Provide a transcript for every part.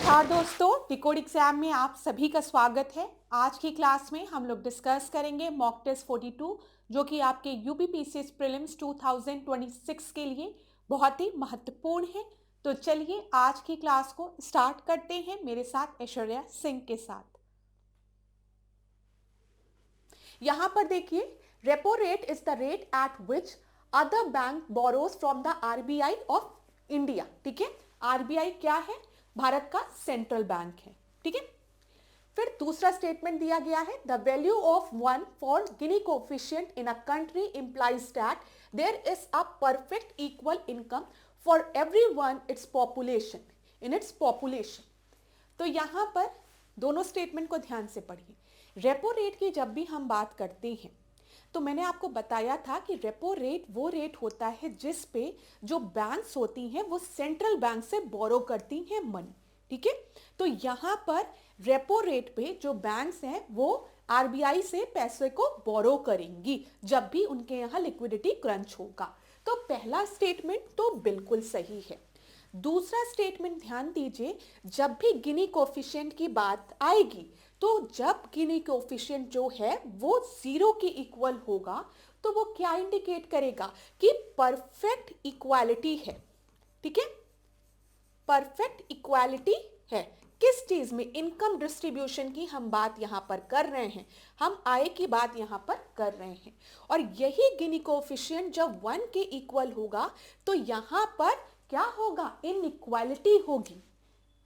नमस्कार दोस्तों, decode exam में आप सभी का स्वागत है। आज की क्लास में हम लोग डिस्कस करेंगे मॉक टेस्ट 42 जो कि आपके यूपीपीसीएस प्रीलिम्स 2026 के लिए बहुत ही महत्वपूर्ण है। तो चलिए आज की क्लास को स्टार्ट करते हैं मेरे साथ ऐश्वर्या सिंह के साथ। यहां पर देखिए, repo rate is the rate at which other bank borrows from the RBI of India. ठीक है, आरबीआई क्या है? भारत का सेंट्रल बैंक है। ठीक है, फिर दूसरा स्टेटमेंट दिया गया है, the value of one for Gini coefficient in a country implies that there is a perfect equal income for everyone its population in its population. तो यहां पर दोनों स्टेटमेंट को ध्यान से पढ़िए। रेपो रेट की जब भी हम बात करते हैं तो मैंने आपको बताया था कि रेपो रेट वो रेट होता है जिस पे जो बैंक्स होती हैं वो सेंट्रल बैंक से बोरो करती हैं मनी। ठीक है, तो यहां पर रेपो रेट पे जो बैंक्स हैं वो आरबीआई से पैसे को बोरो करेंगी जब भी उनके यहाँ लिक्विडिटी क्रंच होगा। तो पहला स्टेटमेंट तो बिल्कुल सही है। दूसरा स्टेटमेंट ध्यान दीजिए, जब भी गिनी कोफिशिएंट की बात आएगी तो जब गिनी कोफिशिएंट जो है वो 0 के इक्वल होगा तो वो क्या इंडिकेट करेगा कि परफेक्ट इक्वालिटी है। ठीक है, परफेक्ट इक्वालिटी है किस चीज में? इनकम डिस्ट्रीब्यूशन की हम बात यहां पर कर रहे हैं, हम आय की बात यहां पर कर रहे हैं। और यही गिनी कोफिशिएंट जब 1 के इक्वल होगा तो यहां पर क्या होगा? इनइक्वालिटी होगी।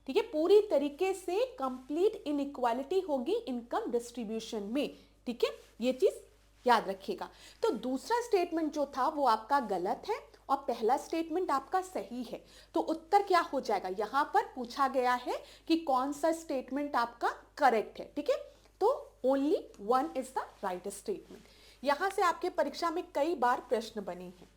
ठीक है, पूरी तरीके से कंप्लीट इनइक्वालिटी होगी इनकम डिस्ट्रीब्यूशन में। ठीक है, ये चीज याद रखिएगा। तो दूसरा स्टेटमेंट जो था वो आपका गलत है और पहला स्टेटमेंट आपका सही है। तो उत्तर क्या हो जाएगा? यहां पर पूछा गया है कि कौन सा स्टेटमेंट आपका करेक्ट है। ठीक है, तो only 1 is the right statement. यहां से आपके परीक्षा में कई बार प्रश्न बने हैं,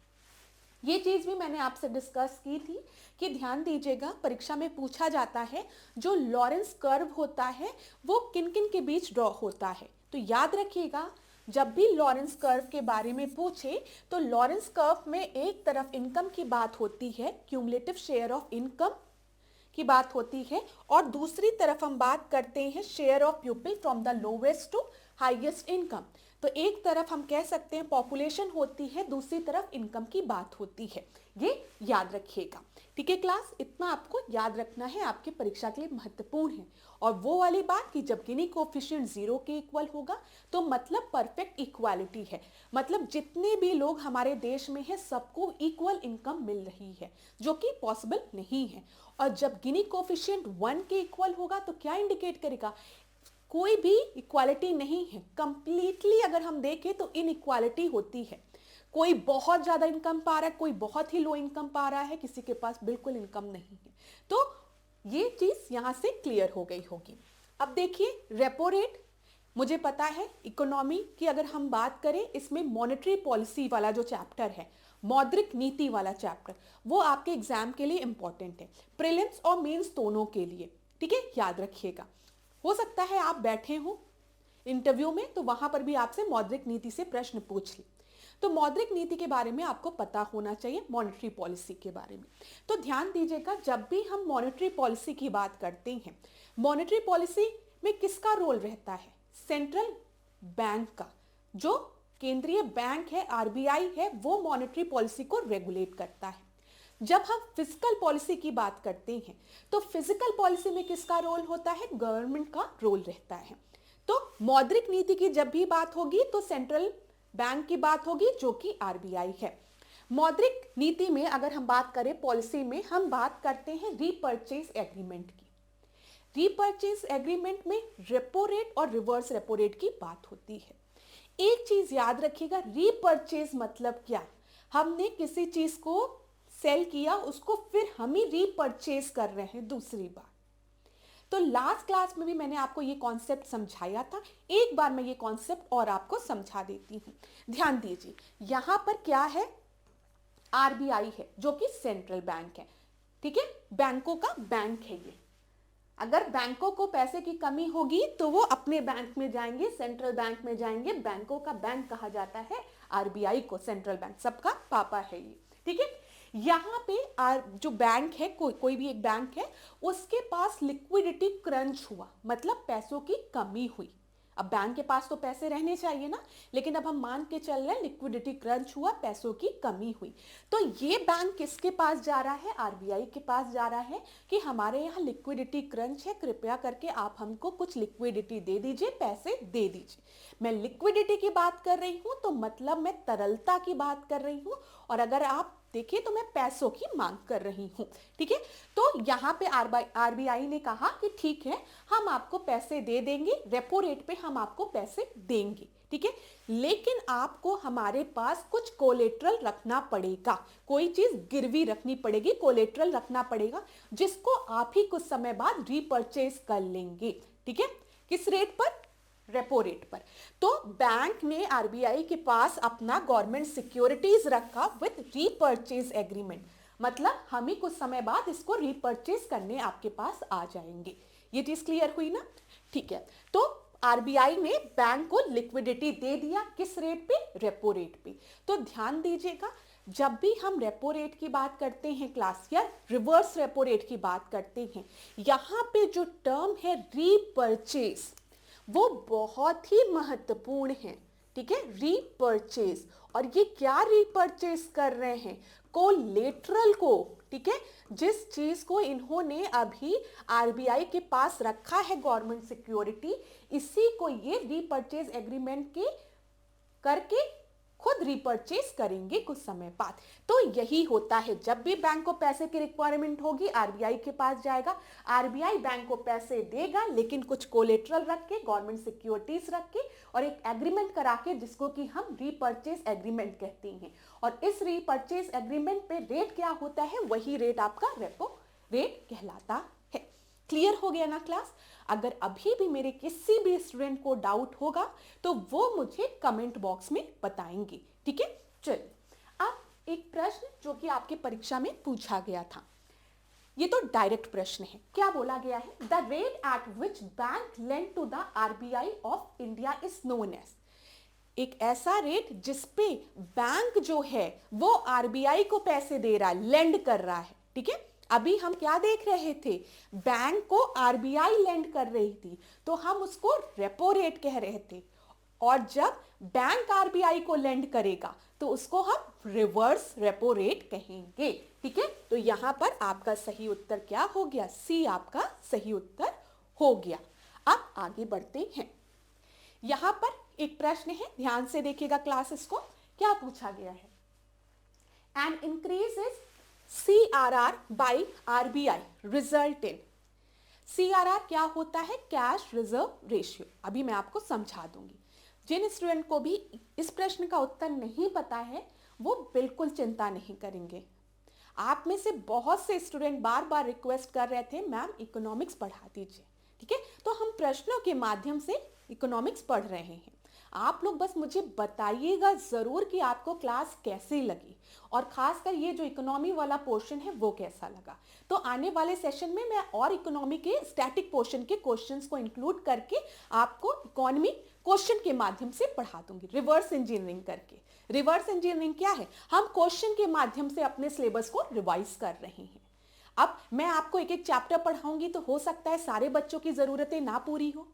ये चीज भी मैंने आपसे डिस्कस की थी कि ध्यान दीजिएगा, परीक्षा में पूछा जाता है जो लॉरेंस कर्व होता है वो किन किन के बीच ड्रॉ होता है। तो याद रखिएगा, जब भी लॉरेंस कर्व के बारे में पूछे तो लॉरेंस कर्व में एक तरफ इनकम की बात होती है, क्यूमुलेटिव शेयर ऑफ इनकम की बात होती है, और दूसरी तरफ हम बात करते हैं share of people from the lowest to highest income. तो एक तरफ हम कह सकते हैं पॉपुलेशन होती है, दूसरी तरफ इनकम की बात होती है। ये याद रखिएगा। ठीक है क्लास, इतना आपको याद रखना है, आपके परीक्षा के लिए महत्वपूर्ण है। और वो वाली बात कि जब गिनी कोफिशिएंट 0 के इक्वल होगा तो मतलब परफेक्ट इक्वालिटी है, मतलब जितने भी लोग हमारे देश में हैं सबको इक्वल इनकम मिल रही है, जो कि पॉसिबल नहीं है। और जब गिनी कोफिशिएंट 1 के इक्वल होगा तो क्या इंडिकेट करेगा? कोई भी इक्वालिटी नहीं है। कंप्लीटली अगर हम देखें तो इनइक्वालिटी होती है, कोई बहुत ज्यादा इनकम पा रहा है, कोई बहुत ही लो इनकम पा रहा है, किसी के पास बिल्कुल इनकम नहीं है। तो ये चीज यहां से क्लियर हो गई होगी। अब देखिए रेपो रेट, मुझे पता है इकोनॉमी की अगर हम बात करें इसमें मॉनेटरी पॉलिसी वाला जो चैप्टर है, मौद्रिक नीति वाला चैप्टर, वो आपके एग्जाम के लिए इंपॉर्टेंट है, प्रीलिम्स और मेंस दोनों के लिए। ठीक है, याद रखिएगा। हो सकता है आप बैठे हो इंटरव्यू में तो वहां पर भी आपसे मौद्रिक नीति से प्रश्न पूछ ले, तो मौद्रिक नीति के बारे में आपको पता होना चाहिए, मॉनेटरी पॉलिसी के बारे में। तो ध्यान दीजिएगा, जब भी हम मॉनेटरी पॉलिसी की बात करते हैं, मॉनेटरी पॉलिसी में किसका रोल रहता है? सेंट्रल बैंक का। जो केंद्रीय बैंक है, आरबीआई है, वो मॉनेटरी पॉलिसी को रेगुलेट करता है। जब हम फिजिकल पॉलिसी की बात करते हैं तो फिजिकल पॉलिसी में किसका रोल होता है? गवर्नमेंट का रोल रहता है। तो मौद्रिक नीति की जब भी बात होगी तो सेंट्रल बैंक की बात होगी जो कि आरबीआई है। मौद्रिक नीति में अगर हम बात करें, पॉलिसी में हम बात करते हैं रीपर्चेज एग्रीमेंट की। रीपर्चेज एग्रीमेंट में रेपो रेट और रिवर्स रेपो रेट की बात होती है। एक चीज याद रखिएगा, रीपर्चेज मतलब क्या? हमने किसी चीज को सेल किया, उसको फिर हम ही रीपर्चेज कर रहे हैं दूसरी बार। तो लास्ट क्लास में भी मैंने आपको ये कॉन्सेप्ट समझाया था, एक बार मैं ये कॉन्सेप्ट और आपको समझा देती हूं। ध्यान दीजिए, यहां पर क्या है? आरबीआई है जो कि सेंट्रल बैंक है। ठीक है, बैंकों का बैंक है ये। अगर बैंकों को पैसे की कमी होगी तो वो अपने बैंक में जाएंगे, सेंट्रल बैंक में जाएंगे। बैंकों का बैंक कहा जाता है आरबीआई को, सेंट्रल बैंक सबका पापा है ये। ठीक है, यहाँ पे जो बैंक है, कोई भी एक बैंक है, उसके पास लिक्विडिटी क्रंच हुआ, मतलब पैसों की कमी हुई। अब बैंक के पास तो पैसे रहने चाहिए ना, लेकिन अब हम मान के चल रहे हैं लिक्विडिटी क्रंच हुआ, पैसों की कमी हुई। तो ये बैंक किसके पास जा रहा है? आरबीआई के पास जा रहा है कि हमारे यहाँ लिक्विडिटी क्रंच है, कृपया करके आप हमको कुछ लिक्विडिटी दे दीजिए, पैसे दे दीजिए। मैं लिक्विडिटी की बात कर रही हूँ तो मतलब मैं तरलता की बात कर रही हूँ, और अगर आप देखिए तो मैं पैसों की मांग कर रही हूं। ठीक है, तो यहां पे आरबीआई ने कहा कि ठीक है, हम आपको पैसे दे देंगे, रेपो रेट पे हम आपको पैसे देंगे। ठीक है, लेकिन आपको हमारे पास कुछ कोलेट्रल रखना पड़ेगा, कोई चीज गिरवी रखनी पड़ेगी, कोलेट्रल रखना पड़ेगा, जिसको आप ही कुछ समय बाद रीपर्चेज कर लेंगे। ठीक है, किस रेट पर? रेपो रेट पर। तो बैंक ने आरबीआई के पास अपना गवर्नमेंट सिक्योरिटीज रखा विद रीपर्चेज एग्रीमेंट, मतलब हम ही कुछ समय बाद इसको रीपर्चेज करने आपके पास आ जाएंगे। ये चीज क्लियर हुई ना? ठीक है, तो आरबीआई ने बैंक को लिक्विडिटी दे दिया, किस रेट पे? रेपो रेट पे। तो ध्यान दीजिएगा, जब भी हम रेपो रेट की बात करते हैं क्लास, या रिवर्स रेपो रेट की बात करते हैं, यहां पे जो टर्म है रीपर्चेज, वो बहुत ही महत्वपूर्ण है। ठीक है, रीपर्चेज। और ये क्या रीपर्चेज कर रहे हैं? कोलेट्रल को। ठीक है, जिस चीज को इन्होंने अभी आरबीआई के पास रखा है गवर्नमेंट सिक्योरिटी, इसी को ये रीपर्चेज एग्रीमेंट के करके खुद रिपर्चेज करेंगे कुछ समय बाद। तो यही होता है, जब भी बैंक को पैसे की रिक्वायरमेंट होगी आरबीआई के पास जाएगा, आरबीआई बैंक को पैसे देगा, लेकिन कुछ कोलेट्रल रख के, गवर्नमेंट सिक्योरिटीज रख के, और एक एग्रीमेंट करा के, जिसको कि हम रीपर्चेज एग्रीमेंट कहते हैं। और इस रीपर्चेज एग्रीमेंट पे रेट क्या होता है? वही रेट आपका रेपो रेट कहलाता है। क्लियर हो गया ना क्लास? अगर अभी भी मेरे किसी भी स्टूडेंट को डाउट होगा तो वो मुझे कमेंट बॉक्स में बताएंगे। ठीक है, चलिए अब एक प्रश्न जो कि आपके परीक्षा में पूछा गया था, ये तो डायरेक्ट प्रश्न है। क्या बोला गया है? The rate at which bank lend to the RBI of India is known as. एक ऐसा रेट जिसपे बैंक जो है वो आरबीआई को पैसे दे रहा है, लेंड कर रहा है। ठीक है, अभी हम क्या देख रहे थे? बैंक को आरबीआई लेंड कर रही थी, तो हम उसको रेपो रेट कह रहे थे। और जब बैंक आरबीआई को लेंड करेगा तो उसको हम रिवर्स रेपो रेट कहेंगे। ठीक है, तो यहां पर आपका सही उत्तर क्या हो गया? सी आपका सही उत्तर हो गया। अब आगे बढ़ते हैं। यहां पर एक प्रश्न है, ध्यान से देखिएगा क्लास, इसको क्या पूछा गया है? An increase is CRR by RBI result in। CRR क्या होता है? Cash reserve ratio. अभी मैं आपको समझा दूंगी। जिन स्टूडेंट को भी इस प्रश्न का उत्तर नहीं पता है वो बिल्कुल चिंता नहीं करेंगे। आप में से बहुत से स्टूडेंट बार बार रिक्वेस्ट कर रहे थे, मैम इकोनॉमिक्स पढ़ा दीजिए। ठीक है, तो हम प्रश्नों के माध्यम से इकोनॉमिक्स पढ़ रहे हैं। आप लोग बस मुझे बताइएगा जरूर कि आपको क्लास कैसी लगी, और खासकर ये जो इकोनॉमी वाला पोर्शन है वो कैसा लगा। तो आने वाले सेशन में मैं और इकोनॉमी के स्टैटिक पोर्शन के क्वेश्चंस को इंक्लूड करके आपको इकोनॉमी क्वेश्चन के माध्यम से पढ़ा दूंगी, रिवर्स इंजीनियरिंग करके। रिवर्स इंजीनियरिंग क्या है? हम क्वेश्चन के माध्यम से अपने सिलेबस को रिवाइज कर रहे हैं। अब मैं आपको एक एक चैप्टर पढ़ाऊंगी तो हो सकता है सारे बच्चों की जरूरतें ना पूरी हो।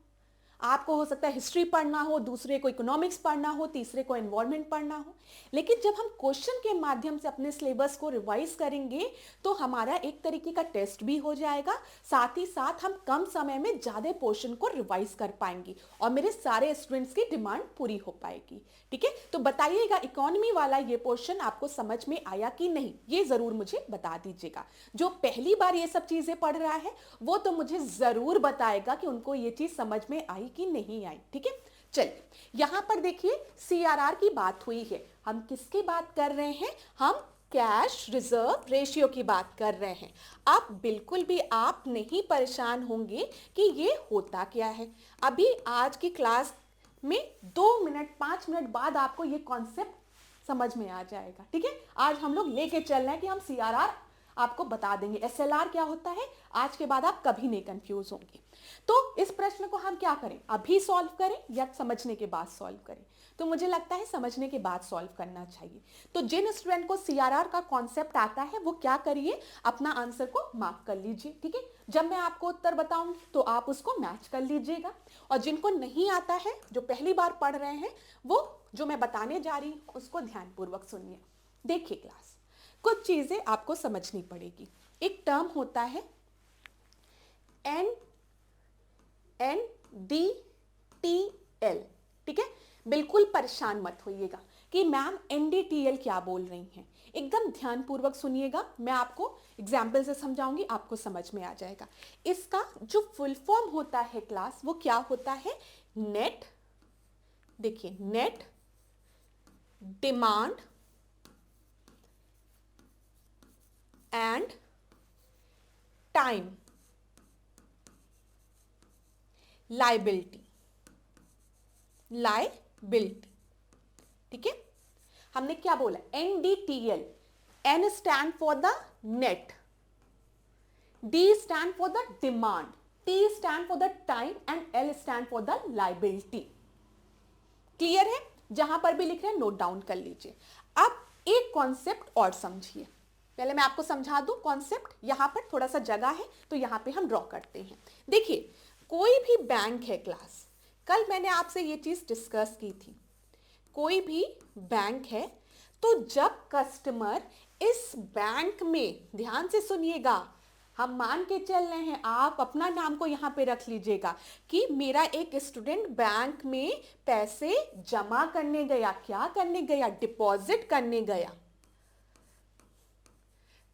आपको हो सकता है हिस्ट्री पढ़ना हो, दूसरे को इकोनॉमिक्स पढ़ना हो, तीसरे को एनवायरनमेंट पढ़ना हो। लेकिन जब हम क्वेश्चन के माध्यम से अपने सिलेबस को रिवाइज करेंगे तो हमारा एक तरीके का टेस्ट भी हो जाएगा, साथ ही साथ हम कम समय में ज़्यादा पोर्शन को रिवाइज कर पाएंगे और मेरे सारे स्टूडेंट्स की डिमांड पूरी हो पाएगी। ठीक है, तो बताइएगा इकोनॉमी वाला ये पोर्शन आपको समझ में आया कि नहीं, ये ज़रूर मुझे बता दीजिएगा। जो पहली बार ये सब चीज़ें पढ़ रहा है वो तो मुझे ज़रूर बताएगा कि उनको ये चीज़ समझ में आई कि नहीं आई। ठीक है, चलिए यहां पर देखिए CRR की बात हुई है। हम किसकी बात कर रहे हैं? हम कैश रिजर्व रेशियो की बात कर रहे हैं। अब बिल्कुल भी आप नहीं परेशान होंगे कि ये होता क्या है। अभी आज की क्लास में 2 मिनट 5 मिनट बाद आपको ये कॉन्सेप्ट समझ में आ जाएगा। ठीक है, आज हम लोग लेके चल रहे हैं कि हम CRR आपको बता देंगे। एसएलआर क्या होता है आज के बाद आप कभी नहीं कंफ्यूज होंगे। तो इस प्रश्न को हम क्या करें, अभी सॉल्व करें या समझने के बाद सॉल्व करें? तो मुझे लगता है समझने के बाद सॉल्व करना चाहिए। तो जिन स्टूडेंट को सीआरआर का कॉन्सेप्ट आता है वो क्या करिए, अपना आंसर को मार्क कर लीजिए, ठीक है। जब मैं आपको उत्तर बताऊंगी तो आप उसको मैच कर लीजिएगा। और जिनको नहीं आता है, जो पहली बार पढ़ रहे हैं, वो जो मैं बताने जा रही हूं उसको ध्यानपूर्वक सुनिए। देखिए क्लास, कुछ चीजें आपको समझनी पड़ेगी। एक टर्म होता है NDTL, ठीक है। बिल्कुल परेशान मत होइएगा कि मैम NDTL क्या बोल रही हैं, एकदम ध्यानपूर्वक सुनिएगा। मैं आपको एग्जाम्पल से समझाऊंगी, आपको समझ में आ जाएगा। इसका जो फुल फॉर्म होता है क्लास, वो क्या होता है, नेट, देखिए net demand and time liability, ठीक है। हमने क्या बोला, NDTL, N stand for the net, D stand for the demand, T stand for the time and L stand for the liability. Clear है? जहां पर भी लिख रहे हैं नोट डाउन कर लीजिए। अब एक कॉन्सेप्ट और समझिए, पहले मैं आपको समझा दूं कॉन्सेप्ट। यहां पर थोड़ा सा जगह है तो यहां पे हम ड्रॉ करते हैं। देखिए, कोई भी बैंक है क्लास, कल मैंने आपसे ये चीज डिस्कस की थी, कोई भी बैंक है तो जब कस्टमर इस बैंक में, ध्यान से सुनिएगा, हम मान के चल रहे हैं, आप अपना नाम को यहां पे रख लीजिएगा कि मेरा एक स्टूडेंट बैंक में पैसे जमा करने गया, क्या करने गया, डिपॉजिट करने गया।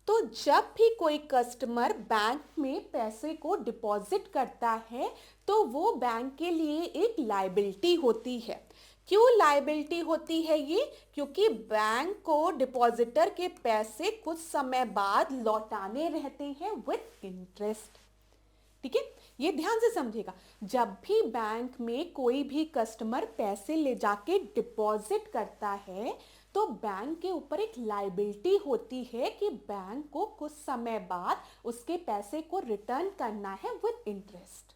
तो जब भी कोई कस्टमर बैंक में पैसे को डिपॉजिट करता है तो वो बैंक के लिए एक लायबिलिटी होती है। क्यों लायबिलिटी होती है ये? क्योंकि बैंक को डिपॉजिटर के पैसे कुछ समय बाद लौटाने रहते हैं विथ इंटरेस्ट, ठीक है। ये ध्यान से समझिएगा, जब भी बैंक में कोई भी कस्टमर पैसे ले जाके डिपॉजिट करता है तो बैंक के ऊपर एक लायबिलिटी होती है कि बैंक को कुछ समय बाद उसके पैसे को रिटर्न करना है विद इंटरेस्ट।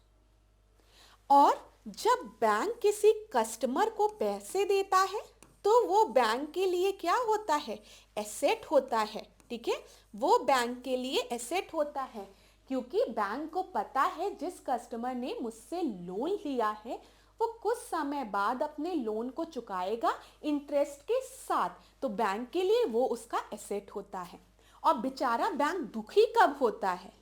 और जब बैंक किसी कस्टमर को पैसे देता है तो वो बैंक के लिए क्या होता है, एसेट होता है, ठीक है। वो बैंक के लिए एसेट होता है क्योंकि बैंक को पता है जिस कस्टमर ने मुझसे लोन लिया है वो कुछ समय बाद अपने लोन को चुकाएगा इंटरेस्ट के साथ, तो बैंक के लिए वो उसका एसेट होता है। और बेचारा बैंक दुखी कब होता है,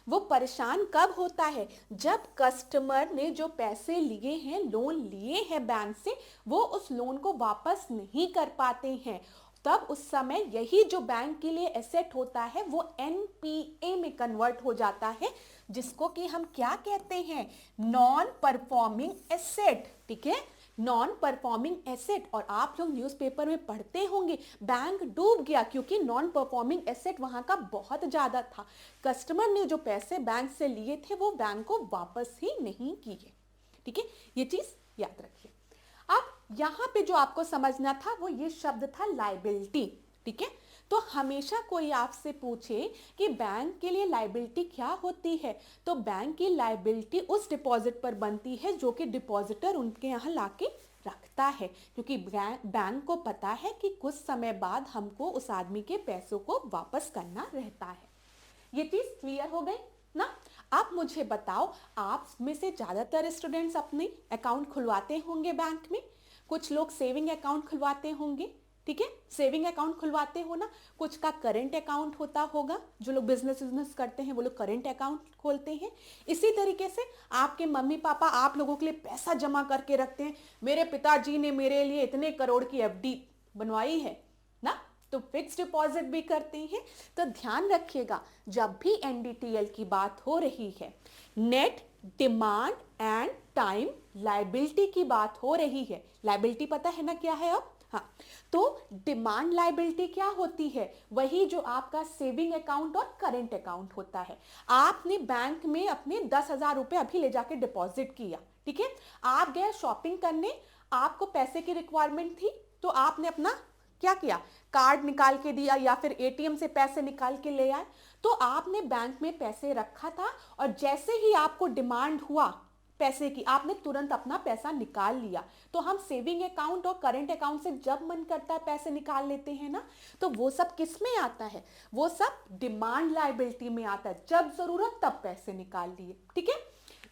वो परेशान कब होता है, जब कस्टमर ने जो पैसे लिए हैं, लोन लिए हैं बैंक से, वो उस लोन को वापस नहीं कर पाते हैं। तब उस समय यही जो बैंक के लिए एसेट होता है वो NPA में कन्वर्ट हो जाता है, जिसको कि हम क्या कहते हैं, नॉन परफॉर्मिंग एसेट, ठीक है, नॉन परफॉर्मिंग एसेट। और आप लोग न्यूज़पेपर में पढ़ते होंगे बैंक डूब गया क्योंकि नॉन परफॉर्मिंग एसेट वहां का बहुत ज्यादा था। कस्टमर ने जो पैसे बैंक से लिए थे वो बैंक को वापस ही नहीं किए, ठीक है। ये चीज याद रखिए। अब यहां पे जो आपको समझना था वो ये शब्द था लायबिलिटी, ठीक है। तो हमेशा कोई आपसे पूछे कि बैंक के लिए लायबिलिटी क्या होती है, तो बैंक की लायबिलिटी उस डिपॉजिट पर बनती है जो कि डिपॉजिटर उनके यहाँ लाके रखता है, क्योंकि बैंक को पता है कि कुछ समय बाद हमको उस आदमी के पैसों को वापस करना रहता है। ये चीज क्लियर हो गई ना? अब मुझे बताओ, आप में से ज्यादातर स्टूडेंट्स अपने अकाउंट खुलवाते होंगे बैंक में, कुछ लोग सेविंग अकाउंट खुलवाते होंगे, ठीक है, सेविंग अकाउंट खुलवाते हो ना, कुछ का करंट अकाउंट होता होगा, जो लोग बिजनेस करते हैं वो लोग करंट अकाउंट खोलते हैं। इसी तरीके से आपके मम्मी पापा आप लोगों के लिए पैसा जमा करके रखते हैं, मेरे पिताजी ने मेरे लिए इतने करोड़ की FD बनवाई है ना, तो फिक्स डिपॉजिट भी करते हैं। तो ध्यान रखिएगा, जब भी NDTL की बात हो रही है, net demand and time liability की बात हो रही है, लायबिलिटी पता है ना क्या है अब? हाँ, तो डिमांड लायबिलिटी क्या होती है, वही जो आपका सेविंग अकाउंट और करंट अकाउंट होता है। आपने बैंक में अपने 10,000 रुपए अभी ले जाके डिपॉजिट किया, ठीक है, आप गए शॉपिंग करने, आपको पैसे की रिक्वायरमेंट थी तो आपने अपना क्या किया, कार्ड निकाल के दिया या फिर ATM से पैसे निकाल के ले आए, तो आपने बैंक में पैसे रखा था और जैसे ही आपको डिमांड हुआ पैसे की, आपने तुरंत अपना पैसा निकाल लिया। तो हम सेविंग अकाउंट और करंट अकाउंट से जब मन करता है पैसे निकाल लेते हैं ना, तो वो सब किस में आता है? वो सब डिमांड लायबिलिटी में आता है, जब जरूरत तब पैसे निकाल लिए, ठीक है।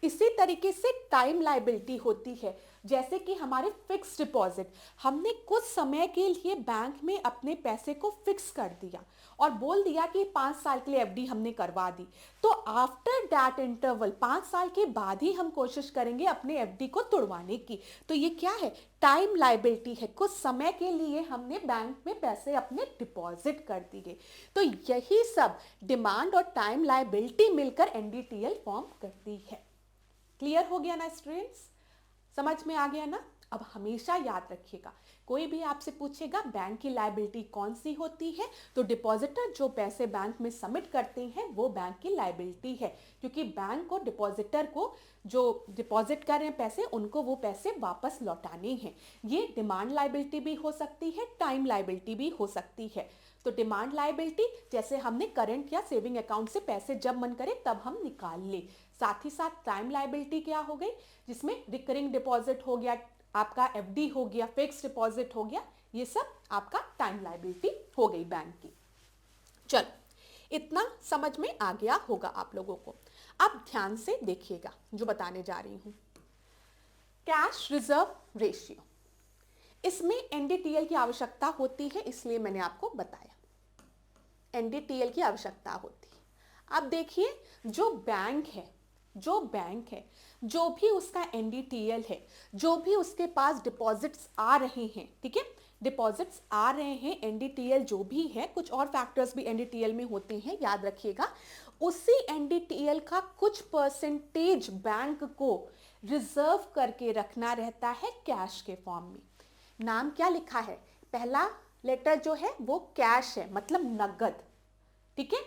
इसी तरीके से टाइम लायबिलिटी होती है, जैसे कि हमारे फिक्स डिपॉजिट, हमने कुछ समय के लिए बैंक में अपने पैसे को फिक्स कर दिया और बोल दिया कि 5 साल के लिए एफडी हमने करवा दी, तो आफ्टर दैट इंटरवल 5 साल के बाद ही हम कोशिश करेंगे अपने एफडी को तोड़वाने की। तो ये क्या है? टाइम लायबिलिटी है, कुछ समय के लिए हमने बैंक में पैसे अपने डिपॉजिट कर दिए। तो यही सब डिमांड और टाइम लायबिलिटी मिलकर एनडीटीएल फॉर्म करती है। क्लियर हो गया ना स्टूडेंट्स? समझ में आ गया ना? अब हमेशा याद रखिएगा, कोई भी आपसे पूछेगा बैंक की लायबिलिटी कौन सी होती है, तो डिपॉजिटर जो पैसे बैंक में सबमिट करते हैं वो बैंक की लायबिलिटी है, क्योंकि बैंक को डिपॉजिटर को जो डिपॉजिट कर रहे हैं पैसे, उनको वो पैसे वापस लौटाने हैं। ये डिमांड लायबिलिटी भी हो सकती है, टाइम लायबिलिटी भी हो सकती है। तो डिमांड लायबिलिटी जैसे हमने करंट या सेविंग अकाउंट से पैसे जब मन करे तब हम निकाल ले। साथ ही साथ टाइम लायबिलिटी क्या हो गई, जिसमें रिकरिंग डिपॉजिट हो गया, आपका एफडी हो गया, फिक्स डिपॉजिट हो गया, ये सब आपका टाइम लायबिलिटी हो गई बैंक की। चलो, इतना समझ में आ गया होगा आप लोगों को। अब ध्यान से देखिएगा जो बताने जा रही हूं। कैश रिजर्व रेशियो, इसमें एनडीटीएल की आवश्यकता होती है, इसलिए मैंने आपको बताया एनडीटीएल की आवश्यकता होती है। अब देखिए, जो बैंक है जो भी उसका एनडीटीएल है, जो भी उसके पास डिपॉजिट्स आ रहे हैं, ठीक है, डिपॉजिट्स आ रहे हैं, एनडीटीएल जो भी है, कुछ और फैक्टर्स भी एनडीटीएल में होते हैं, याद रखिएगा, उसी एनडीटीएल का कुछ परसेंटेज बैंक को रिजर्व करके रखना रहता है कैश के फॉर्म में। नाम क्या लिखा है? पहला लेटर जो है वो कैश है, मतलब नगद, ठीक है।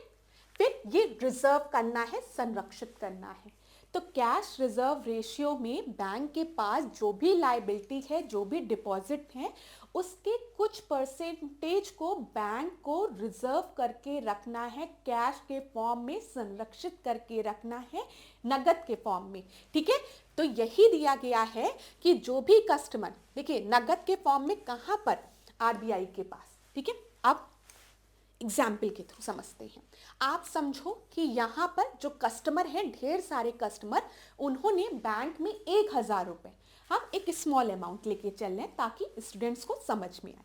फिर ये रिजर्व करना है, संरक्षित करना है। तो कैश रिजर्व रेशियो में बैंक के पास जो भी लायबिलिटी है, जो भी डिपॉजिट है, उसके कुछ परसेंटेज को बैंक को रिजर्व करके रखना है, कैश के फॉर्म में संरक्षित करके रखना है, नगद के फॉर्म में, ठीक है। तो यही दिया गया है कि जो भी कस्टमर, देखिए नगद के फॉर्म में कहां पर? आरबीआई के पास, ठीक है। अब एग्जाम्पल के थ्रू समझते हैं। आप समझो कि यहाँ पर जो कस्टमर हैं, ढेर सारे कस्टमर, उन्होंने बैंक में 1,000 रुपए, हम एक स्मॉल अमाउंट लेके चल रहे हैं ताकि स्टूडेंट्स को समझ में आए।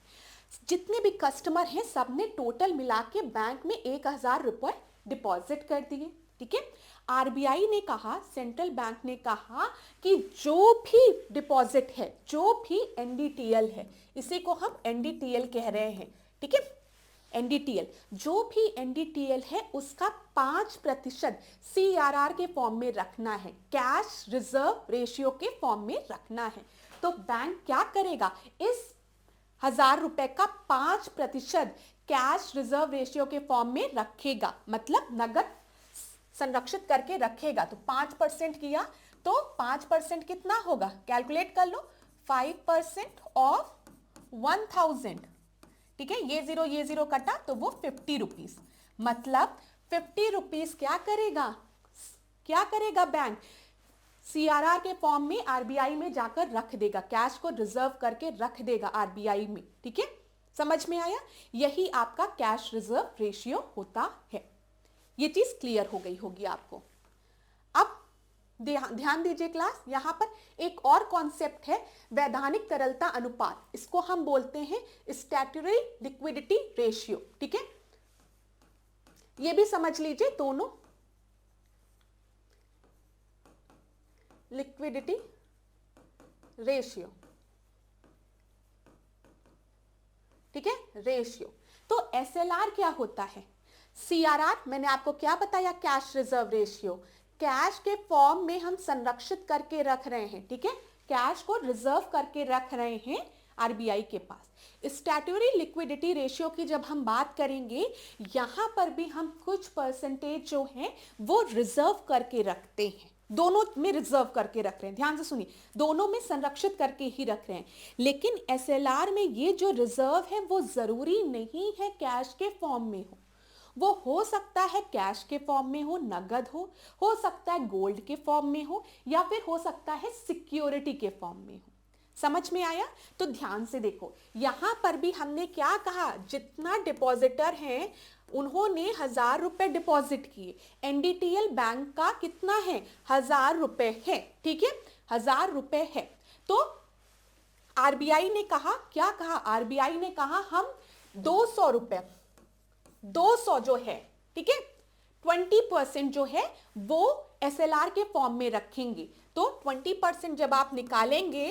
जितने भी कस्टमर हैं सबने टोटल मिला के बैंक में 1,000 रुपए डिपॉजिट कर दिए, ठीक है। आरबीआई ने कहा, सेंट्रल बैंक ने कहा कि जो भी डिपॉजिट है, जो भी एनडीटीएल है, इसी को हम एनडीटीएल कह रहे हैं, ठीक है। एनडीटीएल, जो भी एनडीटीएल है उसका 5% सीआरआर के फॉर्म में रखना है, कैश रिजर्व रेशियो के फॉर्म में रखना है। तो बैंक क्या करेगा? इस 1,000 रुपए का 5% कैश रिजर्व रेशियो के फॉर्म में रखेगा, मतलब नगद संरक्षित करके रखेगा। तो 5% किया तो 5% कितना होगा? कैलकुलेट कर लो, 5% ऑफ 1,000, ठीक है। ये जीरो कटा तो वो 50 रुपीज, मतलब 50 रुपीज क्या करेगा बैंक? सीआरआर के फॉर्म में आरबीआई में जाकर रख देगा, कैश को रिजर्व करके रख देगा आरबीआई में, ठीक है। समझ में आया? यही आपका कैश रिजर्व रेशियो होता है। ये चीज क्लियर हो गई होगी आपको। अब ध्यान दीजिए क्लास, यहां पर एक और कॉन्सेप्ट है, वैधानिक तरलता अनुपात, इसको हम बोलते हैं स्टैट्यूटरी लिक्विडिटी रेशियो, ठीक है। ये भी समझ लीजिए, दोनों लिक्विडिटी रेशियो, ठीक है, रेशियो। तो एसएलआर क्या होता है? सीआरआर मैंने आपको क्या बताया? कैश रिजर्व रेशियो, कैश के फॉर्म में हम संरक्षित करके रख रहे हैं, ठीक है, कैश को रिजर्व करके रख रहे हैं आरबीआई के पास। स्टैट्यूटरी लिक्विडिटी रेशियो की जब हम बात करेंगे, यहां पर भी हम कुछ परसेंटेज जो है वो रिजर्व करके रखते हैं, दोनों में रिजर्व करके रख रहे हैं, ध्यान से सुनिए, दोनों में संरक्षित करके ही रख रहे हैं। लेकिन एसएलआर में ये जो रिजर्व है वो जरूरी नहीं है कैश के फॉर्म में हो, वो हो सकता है कैश के फॉर्म में नगद हो सकता है गोल्ड के फॉर्म में हो, या फिर हो सकता है सिक्योरिटी के फॉर्म में हो। समझ में आया? तो ध्यान से देखो, यहां पर भी हमने क्या कहा, जितना डिपॉजिटर है उन्होंने 1000 रुपए डिपॉजिट किए, एनडीटीएल बैंक का कितना है, 1000 रुपए है, ठीक है, 1000 रुपए है। तो आरबीआई ने कहा, क्या कहा, आरबीआई ने कहा हम 200 रुपए, 200 जो है, ठीक है, 20% जो है वो एसएलआर के फॉर्म में रखेंगे। तो 20% जब आप निकालेंगे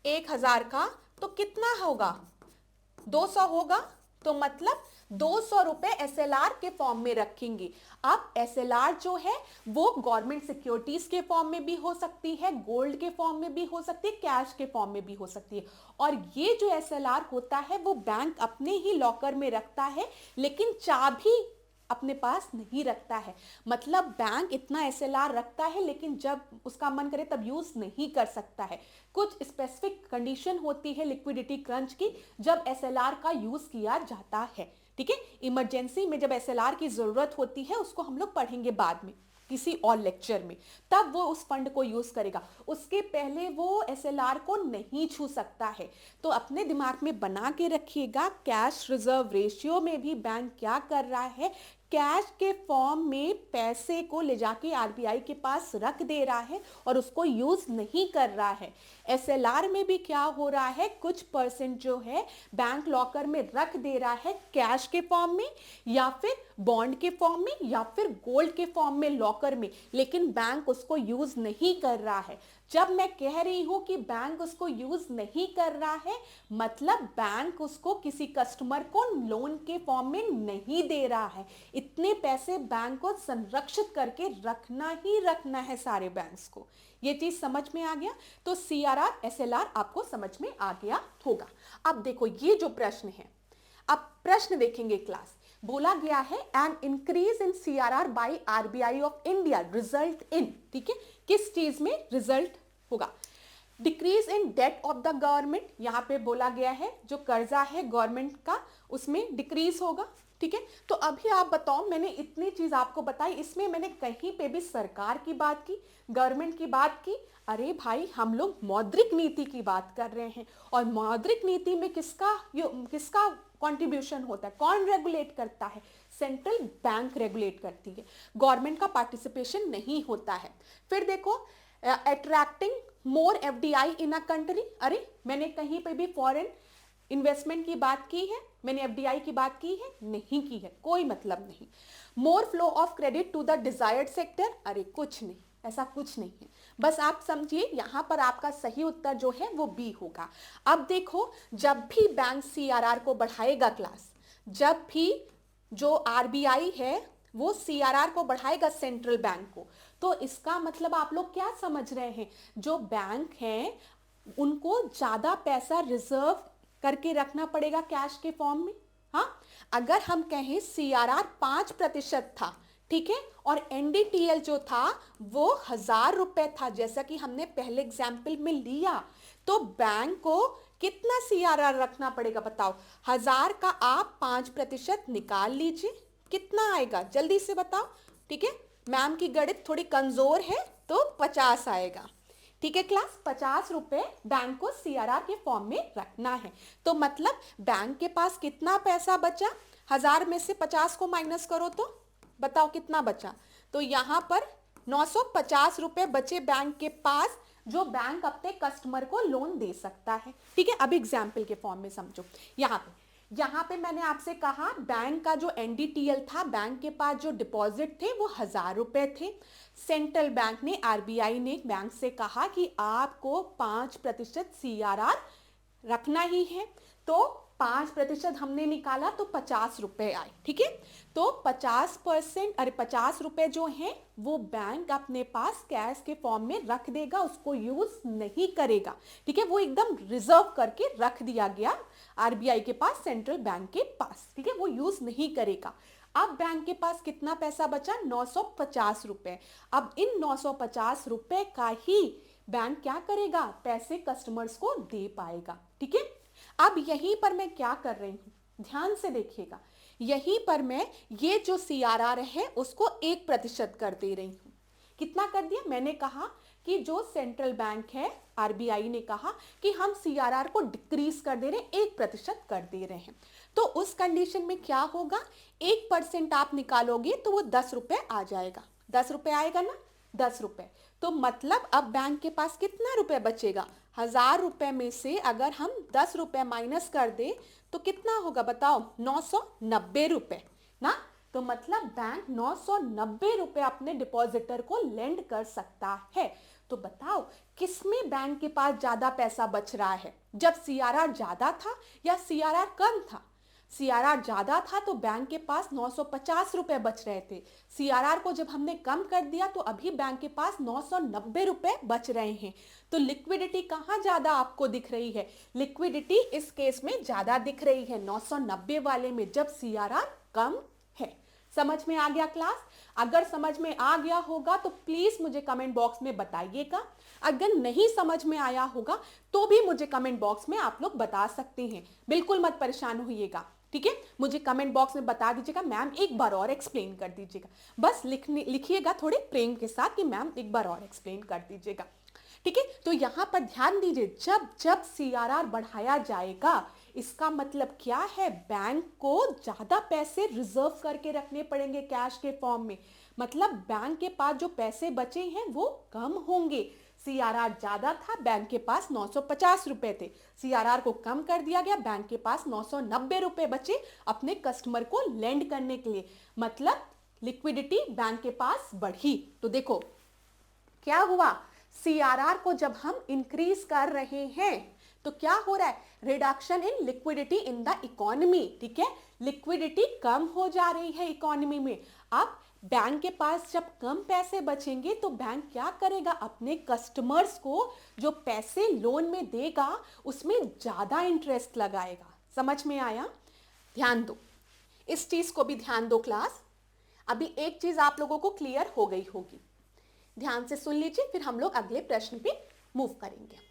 1000 का तो कितना होगा, 200 होगा। तो मतलब 200 रुपए एसएलआर के फॉर्म में रखेंगे। अब एसएलआर जो है वो गवर्नमेंट सिक्योरिटीज के फॉर्म में भी हो सकती है, गोल्ड के फॉर्म में भी हो सकती है, कैश के फॉर्म में भी हो सकती है। और ये जो एसएलआर होता है वो बैंक अपने ही लॉकर में रखता है, लेकिन चाबी अपने पास नहीं रखता है। मतलब बैंक इतना एसएलआर रखता है लेकिन जब उसका मन करे तब यूज नहीं कर सकता है। कुछ स्पेसिफिक कंडीशन होती है लिक्विडिटी क्रंच की, जब एसएलआर का यूज किया जाता है, ठीक है। इमरजेंसी में जब एसएलआर की जरूरत होती है, उसको हम लोग पढ़ेंगे बाद में किसी और लेक्चर में, तब वो उस फंड को यूज करेगा, उसके पहले वो एसएलआर को नहीं छू सकता है। तो अपने दिमाग में बना के रखिएगा, कैश रिजर्व रेशियो में भी बैंक क्या कर रहा है, कैश के फॉर्म में पैसे को ले जाके आरबीआई के पास रख दे रहा है और उसको यूज नहीं कर रहा है। एसएलआर में भी क्या हो रहा है, कुछ परसेंट जो है बैंक लॉकर में रख दे रहा है, कैश के फॉर्म में या फिर बॉन्ड के फॉर्म में या फिर गोल्ड के फॉर्म में लॉकर में, लेकिन बैंक उसको यूज नहीं कर रहा है। जब मैं कह रही हूं कि बैंक उसको यूज नहीं कर रहा है, मतलब बैंक उसको किसी कस्टमर को लोन के फॉर्म में नहीं दे रहा है। इतने पैसे बैंक को संरक्षित करके रखना ही रखना है सारे बैंक्स को। ये चीज समझ में आ गया? तो सीआरआर एसएलआर आपको समझ में आ गया होगा। अब देखो ये जो प्रश्न है, अब प्रश्न देखेंगे क्लास। बोला गया है an increase in CRR by RBI of India result in, ठीक है, किस चीज में रिजल्ट होगा, decrease in debt of the government. यहां पे बोला गया है जो कर्जा है गवर्नमेंट का उसमें डिक्रीज होगा, ठीक है। तो अभी आप बताओ, मैंने इतनी चीज आपको बताई, इसमें मैंने कहीं पे भी सरकार की बात की, गवर्नमेंट की बात की? अरे भाई हम लोग मौद्रिक नीति की बात कर रहे हैं, और मौद्रिक नीति में किसका कंट्रीब्यूशन होता है, कौन रेगुलेट करता है, सेंट्रल बैंक रेगुलेट करती है, गवर्नमेंट का पार्टिसिपेशन नहीं होता है। फिर देखो attracting more FDI in a country, अरे मैंने कहीं पे भी फॉरेन इन्वेस्टमेंट की बात की है, मैंने एफडीआई की बात की है? नहीं की है, कोई मतलब नहीं। More flow of credit to the desired sector, अरे कुछ नहीं, ऐसा कुछ नहीं है। बस आप समझिए यहां पर आपका सही उत्तर जो है वो बी होगा। अब देखो, जब भी बैंक सीआरआर को बढ़ाएगा क्लास, जब भी जो आरबीआई है वो सीआरआर को बढ़ाएगा सेंट्रल बैंक को, तो इसका मतलब आप लोग क्या समझ रहे हैं, जो बैंक हैं उनको ज्यादा पैसा रिजर्व करके रखना पड़ेगा कैश के फॉर्म में। हाँ, अगर हम कहें सीआरआर 5% था, ठीक है, और एनडीटीएल जो था वो 1000 रुपए था, जैसा कि हमने पहले एग्जाम्पल में लिया, तो बैंक को कितना सीआरआर रखना पड़ेगा बताओ? 1000 का आप 5% निकाल लीजिए, कितना आएगा जल्दी से बताओ, ठीक है। मैम की गणित थोड़ी कमजोर है तो 50 आएगा, ठीक है क्लास। 50 रुपए बैंक को सीआरआर के फॉर्म में रखना है। तो मतलब बैंक के पास कितना पैसा बचा, 1000 में से 50 को माइनस करो तो बताओ कितना बचा। तो यहां पर 950 रुपए बचे बैंक के पास, जो बैंक अपने कस्टमर को लोन दे सकता है, ठीक है। अब एग्जाम्पल के फॉर्म में समझो। यहां पे मैंने आपसे कहा बैंक का जो एनडीटीएल था, बैंक के पास जो डिपॉजिट थे वो 1000 रुपए थे। सेंट्रल बैंक ने, आरबीआई ने बैंक से कहा कि आपको 5% सीआरआर रखना ही है। तो 5% हमने निकाला तो 50 रुपए आए, ठीक है। तो 50%, अरे 50 रुपए जो हैं वो बैंक अपने पास कैश के फॉर्म में रख देगा, उसको यूज नहीं करेगा, ठीक है। वो एकदम रिजर्व करके रख दिया गया आरबीआई के पास, सेंट्रल बैंक के पास, ठीक है, वो यूज नहीं करेगा। अब बैंक के पास कितना पैसा बचा, 950 रुपए। अब इन 950 रुपए का ही बैंक क्या करेगा, पैसे कस्टमर्स को दे पाएगा, ठीक है। अब यहीं पर मैं क्या कर रही हूं, ध्यान से देखिएगा, यहीं पर मैं ये जो CRR है उसको 1% कर दे रही हूं। कितना कर दिया? मैंने कहा कि जो सेंट्रल बैंक है RBI ने कहा कि हम CRR को डिक्रीज कर दे रहे हैं, 1% कर दे रहे हैं। तो उस कंडीशन में क्या होगा, 1% आप निकालोगे तो वो 10 रुपए आ जाएगा। 10 रुपए आएगा ना, 10 रुपए। तो मतलब अब बैंक के पास कितना रुपए बचेगा? 1000 रुपए में से अगर हम 10 रुपए माइनस कर दे तो कितना होगा बताओ? 990 रुपए ना। तो मतलब बैंक 990 रुपए अपने डिपॉजिटर को लेंड कर सकता है। तो बताओ किसमें बैंक के पास ज्यादा पैसा बच रहा है, जब CRR ज्यादा था या CRR कम था? CRR ज्यादा था तो बैंक के पास 950 रुपए बच रहे थे। CRR को जब हमने कम कर दिया तो अभी बैंक के पास 990 रुपए बच रहे हैं। तो लिक्विडिटी कहाँ ज्यादा आपको दिख रही है? लिक्विडिटी इस केस में ज्यादा दिख रही है 990 वाले में, जब CRR कम है। समझ में आ गया क्लास? अगर समझ में आ गया होगा तो प्लीज मुझे कमेंट बॉक्स में बताइएगा। अगर नहीं समझ में आया होगा तो भी मुझे कमेंट बॉक्स में आप लोग बता सकते हैं। बिल्कुल मत परेशान होइएगा, ठीक है? मुझे कमेंट बॉक्स में बता दीजिएगा, मैम एक बार और एक्सप्लेन कर दीजिएगा। बस लिखिएगा थोड़े प्रेम के साथ कि मैम एक बार और एक्सप्लेन कर दीजिएगा, ठीक है? तो यहां पर ध्यान दीजिए, जब जब CRR बढ़ाया जाएगा इसका मतलब क्या है? बैंक को ज्यादा पैसे रिजर्व करके रखने पड़ेंगे कैश के फॉर्म में। मतलब बैंक के पास जो पैसे बचे हैं वो कम होंगे। CRR ज्यादा था, बैंक के पास 950 रुपए थे, CRR को कम कर दिया गया, बैंक के पास 990 रुपए बचे अपने कस्टमर को लेंड करने के लिए। मतलब लिक्विडिटी बैंक के पास बढ़ी। तो देखो क्या हुआ, CRR को जब हम इंक्रीज कर रहे हैं तो क्या हो रहा है? Reduction in liquidity in the economy, ठीक है? लिक्विडिटी कम हो जा रही है इकोनॉमी में। अब बैंक के पास जब कम पैसे बचेंगे तो बैंक क्या करेगा? अपने कस्टमर्स को जो पैसे लोन में देगा उसमें ज्यादा इंटरेस्ट लगाएगा। समझ में आया? ध्यान दो, इस चीज को भी ध्यान दो क्लास। अभी एक चीज आप लोगों को क्लियर हो गई होगी, ध्यान से सुन लीजिए, फिर हम लोग अगले प्रश्न पे मूव करेंगे।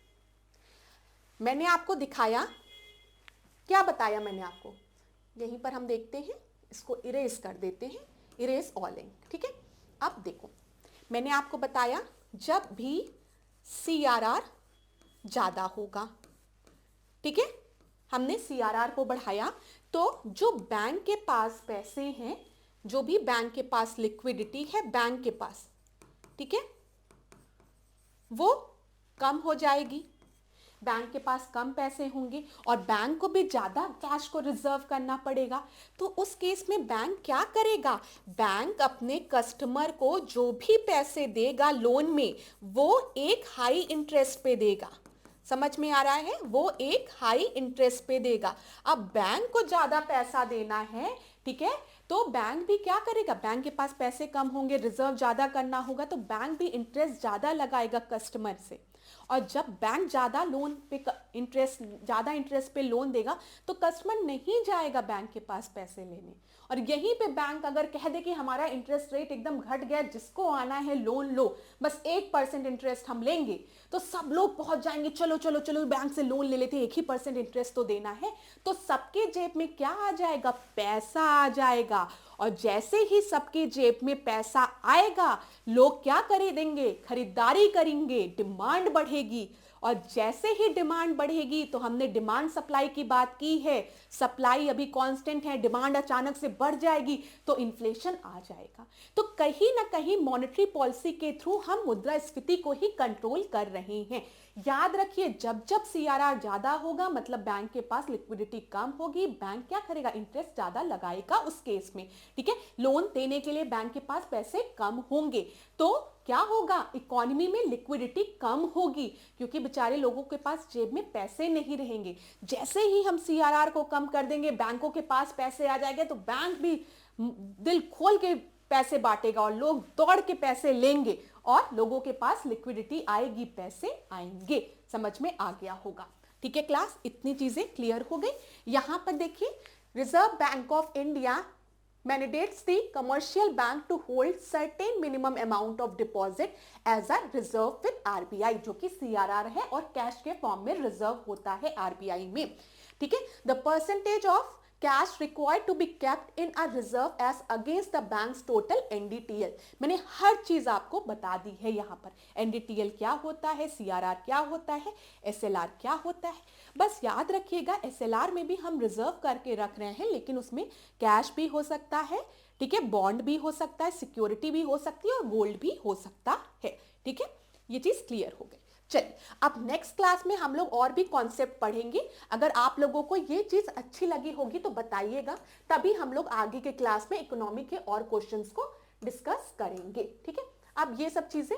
मैंने आपको दिखाया, क्या बताया मैंने आपको? यहीं पर हम देखते हैं, इसको इरेज कर देते हैं, इरेज ऑल इन, ठीक है? अब देखो मैंने आपको बताया जब भी CRR ज्यादा होगा, ठीक है, हमने CRR को बढ़ाया तो जो बैंक के पास पैसे हैं, जो भी बैंक के पास लिक्विडिटी है बैंक के पास, ठीक है, वो कम हो जाएगी। बैंक के पास कम पैसे होंगे और बैंक को भी ज्यादा कैश को रिजर्व करना पड़ेगा। तो उस केस में बैंक क्या करेगा? बैंक अपने कस्टमर को जो भी पैसे देगा लोन में वो एक हाई इंटरेस्ट पे देगा। समझ में आ रहा है? वो एक हाई इंटरेस्ट पे देगा। अब बैंक को ज्यादा पैसा देना है, ठीक है, तो बैंक भी क्या करेगा? बैंक के पास पैसे कम होंगे, रिजर्व ज्यादा करना होगा, तो बैंक भी इंटरेस्ट ज्यादा लगाएगा कस्टमर से। और जब बैंक ज्यादा लोन पे ज्यादा इंटरेस्ट पे लोन देगा तो कस्टमर नहीं जाएगा बैंक के पास पैसे लेने। और यहीं पे बैंक अगर कह दे कि हमारा इंटरेस्ट रेट एकदम घट गया, जिसको आना है लोन लो, बस 1% इंटरेस्ट हम लेंगे, तो सब लोग पहुंच जाएंगे, चलो चलो चलो बैंक से लोन ले लेते, 1% इंटरेस्ट तो देना है। तो सबके जेब में क्या आ जाएगा? पैसा आ जाएगा। और जैसे ही सबके जेब में पैसा आएगा लोग क्या खरीदेंगे? खरीदारी करेंगे, डिमांड बढ़ेगी। और जैसे ही डिमांड बढ़ेगी, तो हमने डिमांड सप्लाई की बात की है, सप्लाई अभी कांस्टेंट है, डिमांड अचानक से बढ़ जाएगी तो इन्फ्लेशन आ जाएगा। तो कहीं ना कहीं मॉनेटरी पॉलिसी के थ्रू हम मुद्रास्फीति को ही कंट्रोल कर रहे हैं। याद रखिए, जब जब CRR ज्यादा होगा मतलब बैंक के पास लिक्विडिटी कम होगी, बैंक क्या करेगा? इंटरेस्ट ज्यादा लगाएगा उस केस में, ठीक है? लोन देने के लिए बैंक के पास पैसे कम होंगे तो क्या होगा? इकोनॉमी में लिक्विडिटी कम होगी, क्योंकि बेचारे लोगों के पास जेब में पैसे नहीं रहेंगे। जैसे ही हम CRR को कम कर देंगे, बैंकों के पास पैसे आ जाएंगे, तो बैंक भी दिल खोल के पैसे बांटेगा और लोग दौड़ के पैसे लेंगे और लोगों के पास लिक्विडिटी आएगी, पैसे आएंगे। समझ में आ गया होगा, ठीक है क्लास? इतनी चीजें क्लियर हो गई। यहां पर देखिए, reserve bank of India mandates the commercial bank to hold certain minimum amount of deposit as a reserve with RBI, जो कि CRR है और कैश के फॉर्म में रिजर्व होता है RBI में, ठीक है? The percentage of cash required to be kept in a reserve as against the banks total NDTL. मैंने हर चीज आपको बता दी है यहाँ पर। एनडीटीएल क्या होता है, सीआरआर क्या होता है, एसएलआर क्या होता है। बस याद रखिएगा एसएलआर में भी हम रिजर्व करके रख रहे हैं, लेकिन उसमें कैश भी हो सकता है, ठीक है, बॉन्ड भी हो सकता है, सिक्योरिटी भी हो सकती है और गोल्ड भी हो सकता है। ठीक है, ये चीज क्लियर हो गई। चलिए अब नेक्स्ट क्लास में हम लोग और भी कॉन्सेप्ट पढ़ेंगे। अगर आप लोगों को ये चीज अच्छी लगी होगी तो बताइएगा, तभी हम लोग आगे के क्लास में इकोनॉमी के और क्वेश्चंस को डिस्कस करेंगे। ठीक है, अब ये सब चीजें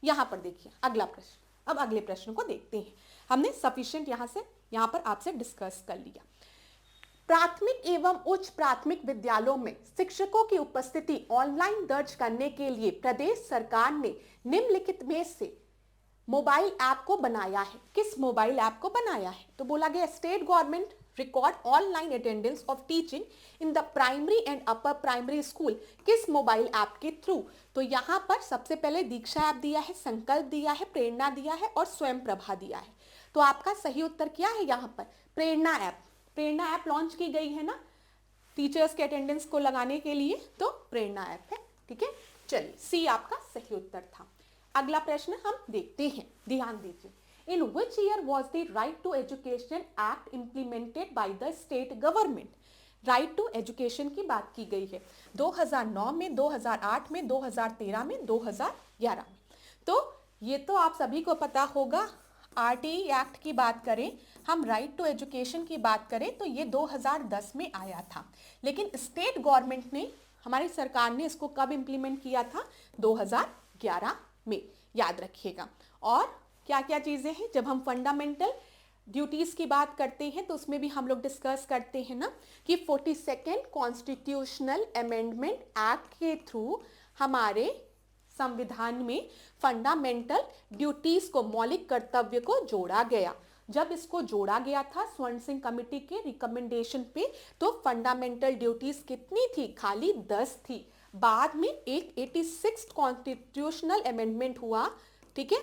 यहां पर देखिए। अगला प्रश्न, अब अगले प्रश्न को देखते हैं। हमने सफिशिएंट यहां पर आपसे डिस्कस कर लिया। प्राथमिक एवं उच्च प्राथमिक विद्यालयों में शिक्षकों की उपस्थिति ऑनलाइन दर्ज करने के लिए प्रदेश सरकार ने निम्नलिखित में से मोबाइल ऐप को बनाया है। किस मोबाइल ऐप को बनाया है? तो बोला गया state government record online attendance of teaching in the primary and upper primary school. किस मोबाइल ऐप के थ्रू? तो यहाँ पर सबसे पहले दीक्षा ऐप दिया है, संकल्प दिया है, प्रेरणा दिया है और स्वयं प्रभा दिया है। तो आपका सही उत्तर क्या है यहाँ पर? प्रेरणा ऐप। प्रेरणा ऐप लॉन्च की गई है ना टीचर्स के अटेंडेंस को लगाने के लिए, तो प्रेरणा ऐप है। ठीक है, चलिए सी आपका सही उत्तर था। अगला प्रश्न हम देखते हैं, ध्यान दीजिए। In which year was the right to education act implemented by the state government? Right to education की बात की गई है 2009 में, 2008 में, 2013 में, 2011 में। तो ये तो आप सभी को पता होगा। आरटीई एक्ट की बात करें, हम राइट टू एजुकेशन की बात करें तो ये 2010 में आया था, लेकिन स्टेट गवर्नमेंट ने, हमारी सरकार ने इसको कब इंप्लीमेंट किया था? 2011 में, याद रखिएगा। और क्या क्या चीजें हैं, जब हम फंडामेंटल ड्यूटीज की बात करते हैं तो उसमें भी हम लोग डिस्कस करते हैं ना कि 42nd कॉन्स्टिट्यूशनल अमेंडमेंट एक्ट के थ्रू हमारे संविधान में फंडामेंटल ड्यूटीज को, मौलिक कर्तव्य को जोड़ा गया। जब इसको जोड़ा गया था स्वर्ण सिंह कमेटी के रिकमेंडेशन पे, तो फंडामेंटल ड्यूटीज कितनी थी? खाली 10 थी। बाद में एक 86th कॉन्स्टिट्यूशनल अमेंडमेंट हुआ, ठीक है,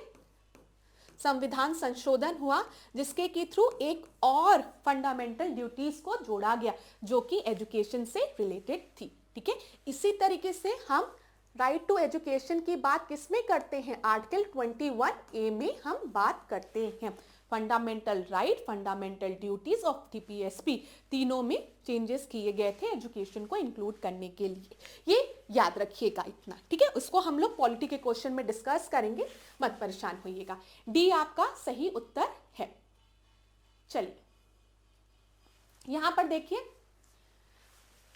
संविधान संशोधन हुआ, जिसके के थ्रू एक और फंडामेंटल ड्यूटीज को जोड़ा गया जो कि एजुकेशन से रिलेटेड थी। ठीक है, इसी तरीके से हम राइट टू एजुकेशन की बात किसमें करते हैं? आर्टिकल 21A में हम बात करते हैं। Fundamental right, fundamental duties of DPSP, तीनों में चेंजेस किए गए थे एजुकेशन को इंक्लूड करने के लिए। ये याद रखिएगा इतना, ठीक है। उसको हम लोग पॉलिटी के क्वेश्चन में डिस्कस करेंगे, मत परेशान होइएगा। डी आपका सही उत्तर है। चलिए यहां पर देखिए,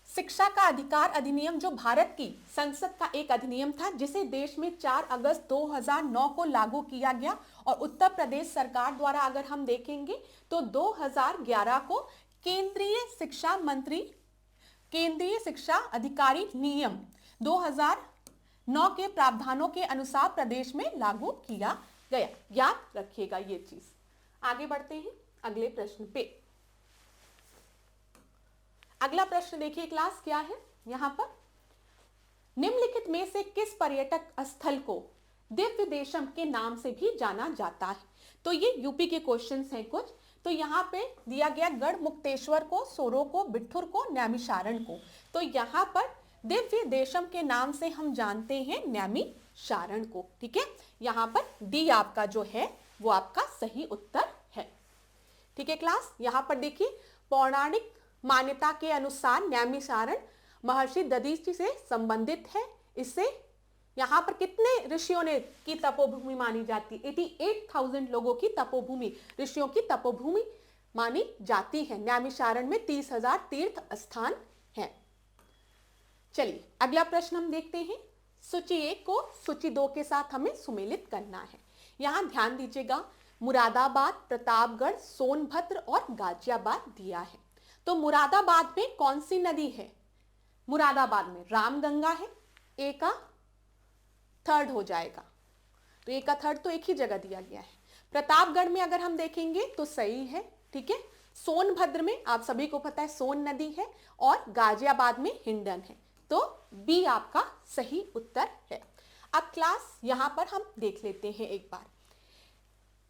शिक्षा का अधिकार अधिनियम जो भारत की संसद का एक अधिनियम था, जिसे देश में 4 अगस्त 2009 को लागू किया गया, और उत्तर प्रदेश सरकार द्वारा अगर हम देखेंगे तो 2011 को केंद्रीय शिक्षा मंत्री, केंद्रीय शिक्षा अधिकारी नियम 2009 के प्रावधानों के अनुसार प्रदेश में लागू किया गया। याद रखिएगा ये चीज। आगे बढ़ते हैं अगले प्रश्न पे। अगला प्रश्न देखिए क्लास क्या है यहां पर, निम्नलिखित में से किस पर्यटक स्थल को दिव्य देशम के नाम से भी जाना जाता है? तो ये यूपी के क्वेश्चंस हैं कुछ। तो यहाँ पे दिया गया गढ़ मुक्तेश्वर को, सोरो को, बिठुर को, नैमिषारण को। तो यहाँ पर दिव्य देशम के नाम से हम जानते हैं नैमिषारण को। ठीक है, यहाँ पर डी आपका जो है वो आपका सही उत्तर है। ठीक है क्लास, यहाँ पर देखिए पौराणिक मान्यता के अनुसार नैमिषारण महर्षि दधीचि से संबंधित है। इससे यहाँ पर कितने ऋषियों ने की तपोभूमि मानी जाती है? 88,000 लोगों की तपोभूमि, ऋषियों की तपोभूमि मानी जाती है। नैमिषारण में 30,000 तीर्थ स्थान हैं। चलिए अगला प्रश्न हम देखते हैं। सूची 1 को सूची 2 के साथ हमें सुमेलित करना है। यहाँ ध्यान दीजिएगा, मुरादाबाद, प्रतापगढ़, सोनभद्र और गाजियाबाद दिया है। तो मुरादाबाद में कौन सी नदी है? मुरादाबाद में रामगंगा है। ए का थर्ड हो जाएगा, तो ए का थर्ड तो एक ही जगह दिया गया है। प्रतापगढ़ में अगर हम देखेंगे तो सही है, ठीक है। सोनभद्र में आप सभी को पता है सोन नदी है, और गाजियाबाद में हिंडन है। तो बी आपका सही उत्तर है। अब क्लास यहां पर हम देख लेते हैं एक बार।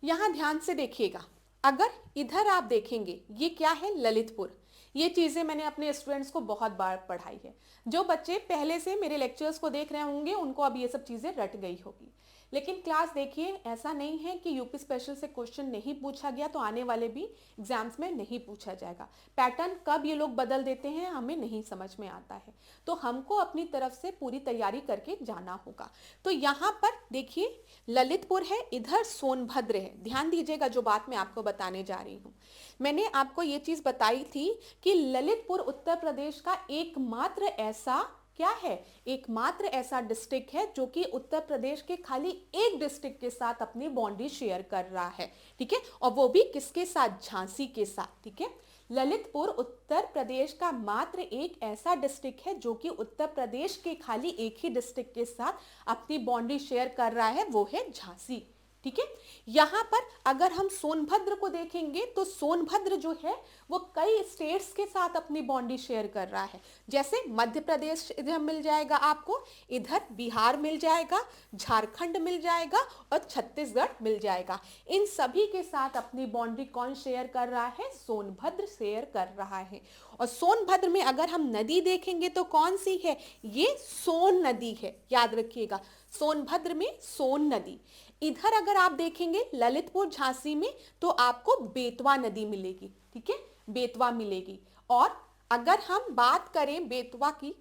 यहां ध्यान से देखिएगा, अगर इधर आप देखेंगे ये क्या है? ललितपुर। ये चीज़ें मैंने अपने स्टूडेंट्स को बहुत बार पढ़ाई है। जो बच्चे पहले से मेरे लेक्चर्स को देख रहे होंगे उनको अब ये सब चीज़ें रट गई होगी। लेकिन क्लास देखिए, ऐसा नहीं है कि यूपी स्पेशल से क्वेश्चन नहीं पूछा गया तो आने वाले भी एग्जाम्स में नहीं पूछा जाएगा। पैटर्न कब ये लोग बदल देते हैं हमें नहीं समझ में आता है, तो हमको अपनी तरफ से पूरी तैयारी करके जाना होगा। तो यहाँ पर देखिए ललितपुर है, इधर सोनभद्र है। ध्यान दीजिएगा जो बात मैं आपको बताने जा रही हूँ। मैंने आपको ये चीज़ बताई थी कि ललितपुर उत्तर प्रदेश का एकमात्र ऐसा क्या है, एकमात्र ऐसा डिस्ट्रिक्ट है जो कि उत्तर प्रदेश के खाली एक डिस्ट्रिक्ट के साथ अपनी बाउंड्री शेयर कर रहा है, ठीक है, और वो भी किसके साथ, झांसी के साथ, ठीक है। ललितपुर उत्तर प्रदेश का मात्र एक ऐसा डिस्ट्रिक्ट है जो कि उत्तर प्रदेश के खाली एक ही डिस्ट्रिक्ट के साथ अपनी बाउंड्री शेयर कर रहा है, वो है झांसी, ठीक है। यहां पर अगर हम सोनभद्र को देखेंगे तो सोनभद्र जो है वो कई स्टेट्स के साथ अपनी बाउंड्री शेयर कर रहा है। जैसे मध्य प्रदेश इधर मिल जाएगा आपको, इधर बिहार मिल जाएगा, झारखंड मिल जाएगा और छत्तीसगढ़ मिल जाएगा। इन सभी के साथ अपनी बाउंड्री कौन शेयर कर रहा है, सोनभद्र शेयर कर रहा है। और सोनभद्र में अगर हम नदी देखेंगे तो कौन सी है, ये सोन नदी है, याद रखिएगा, सोनभद्र में सोन नदी। इधर अगर आप देखेंगे ललितपुर झांसी में तो आपको बेतवा नदी मिलेगी, ठीक है, बेतवा मिलेगी। और अगर हम बात करें बेतवा की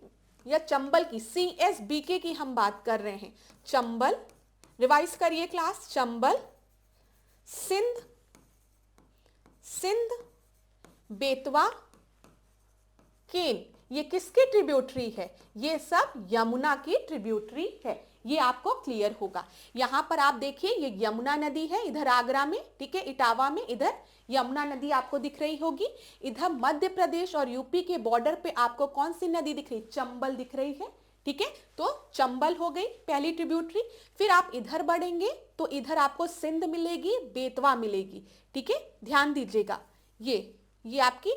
या चंबल की, CSBK की हम बात कर रहे हैं, चंबल, रिवाइज करिए क्लास, चंबल, सिंध, बेतवा, केन, ये किसकी ट्रिब्यूटरी है, ये सब यमुना की ट्रिब्यूटरी है। ये आपको क्लियर होगा। यहां पर आप देखिए ये यमुना नदी है, इधर आगरा में, ठीक है, इटावा में, इधर यमुना नदी आपको दिख रही होगी। इधर मध्य प्रदेश और यूपी के बॉर्डर पे आपको कौन सी नदी दिख रही, चंबल दिख रही है, ठीक है। तो चंबल हो गई पहली ट्रिब्यूटरी। फिर आप इधर बढ़ेंगे तो इधर आपको सिंध मिलेगी, बेतवा मिलेगी, ठीक है, ध्यान दीजिएगा। ये आपकी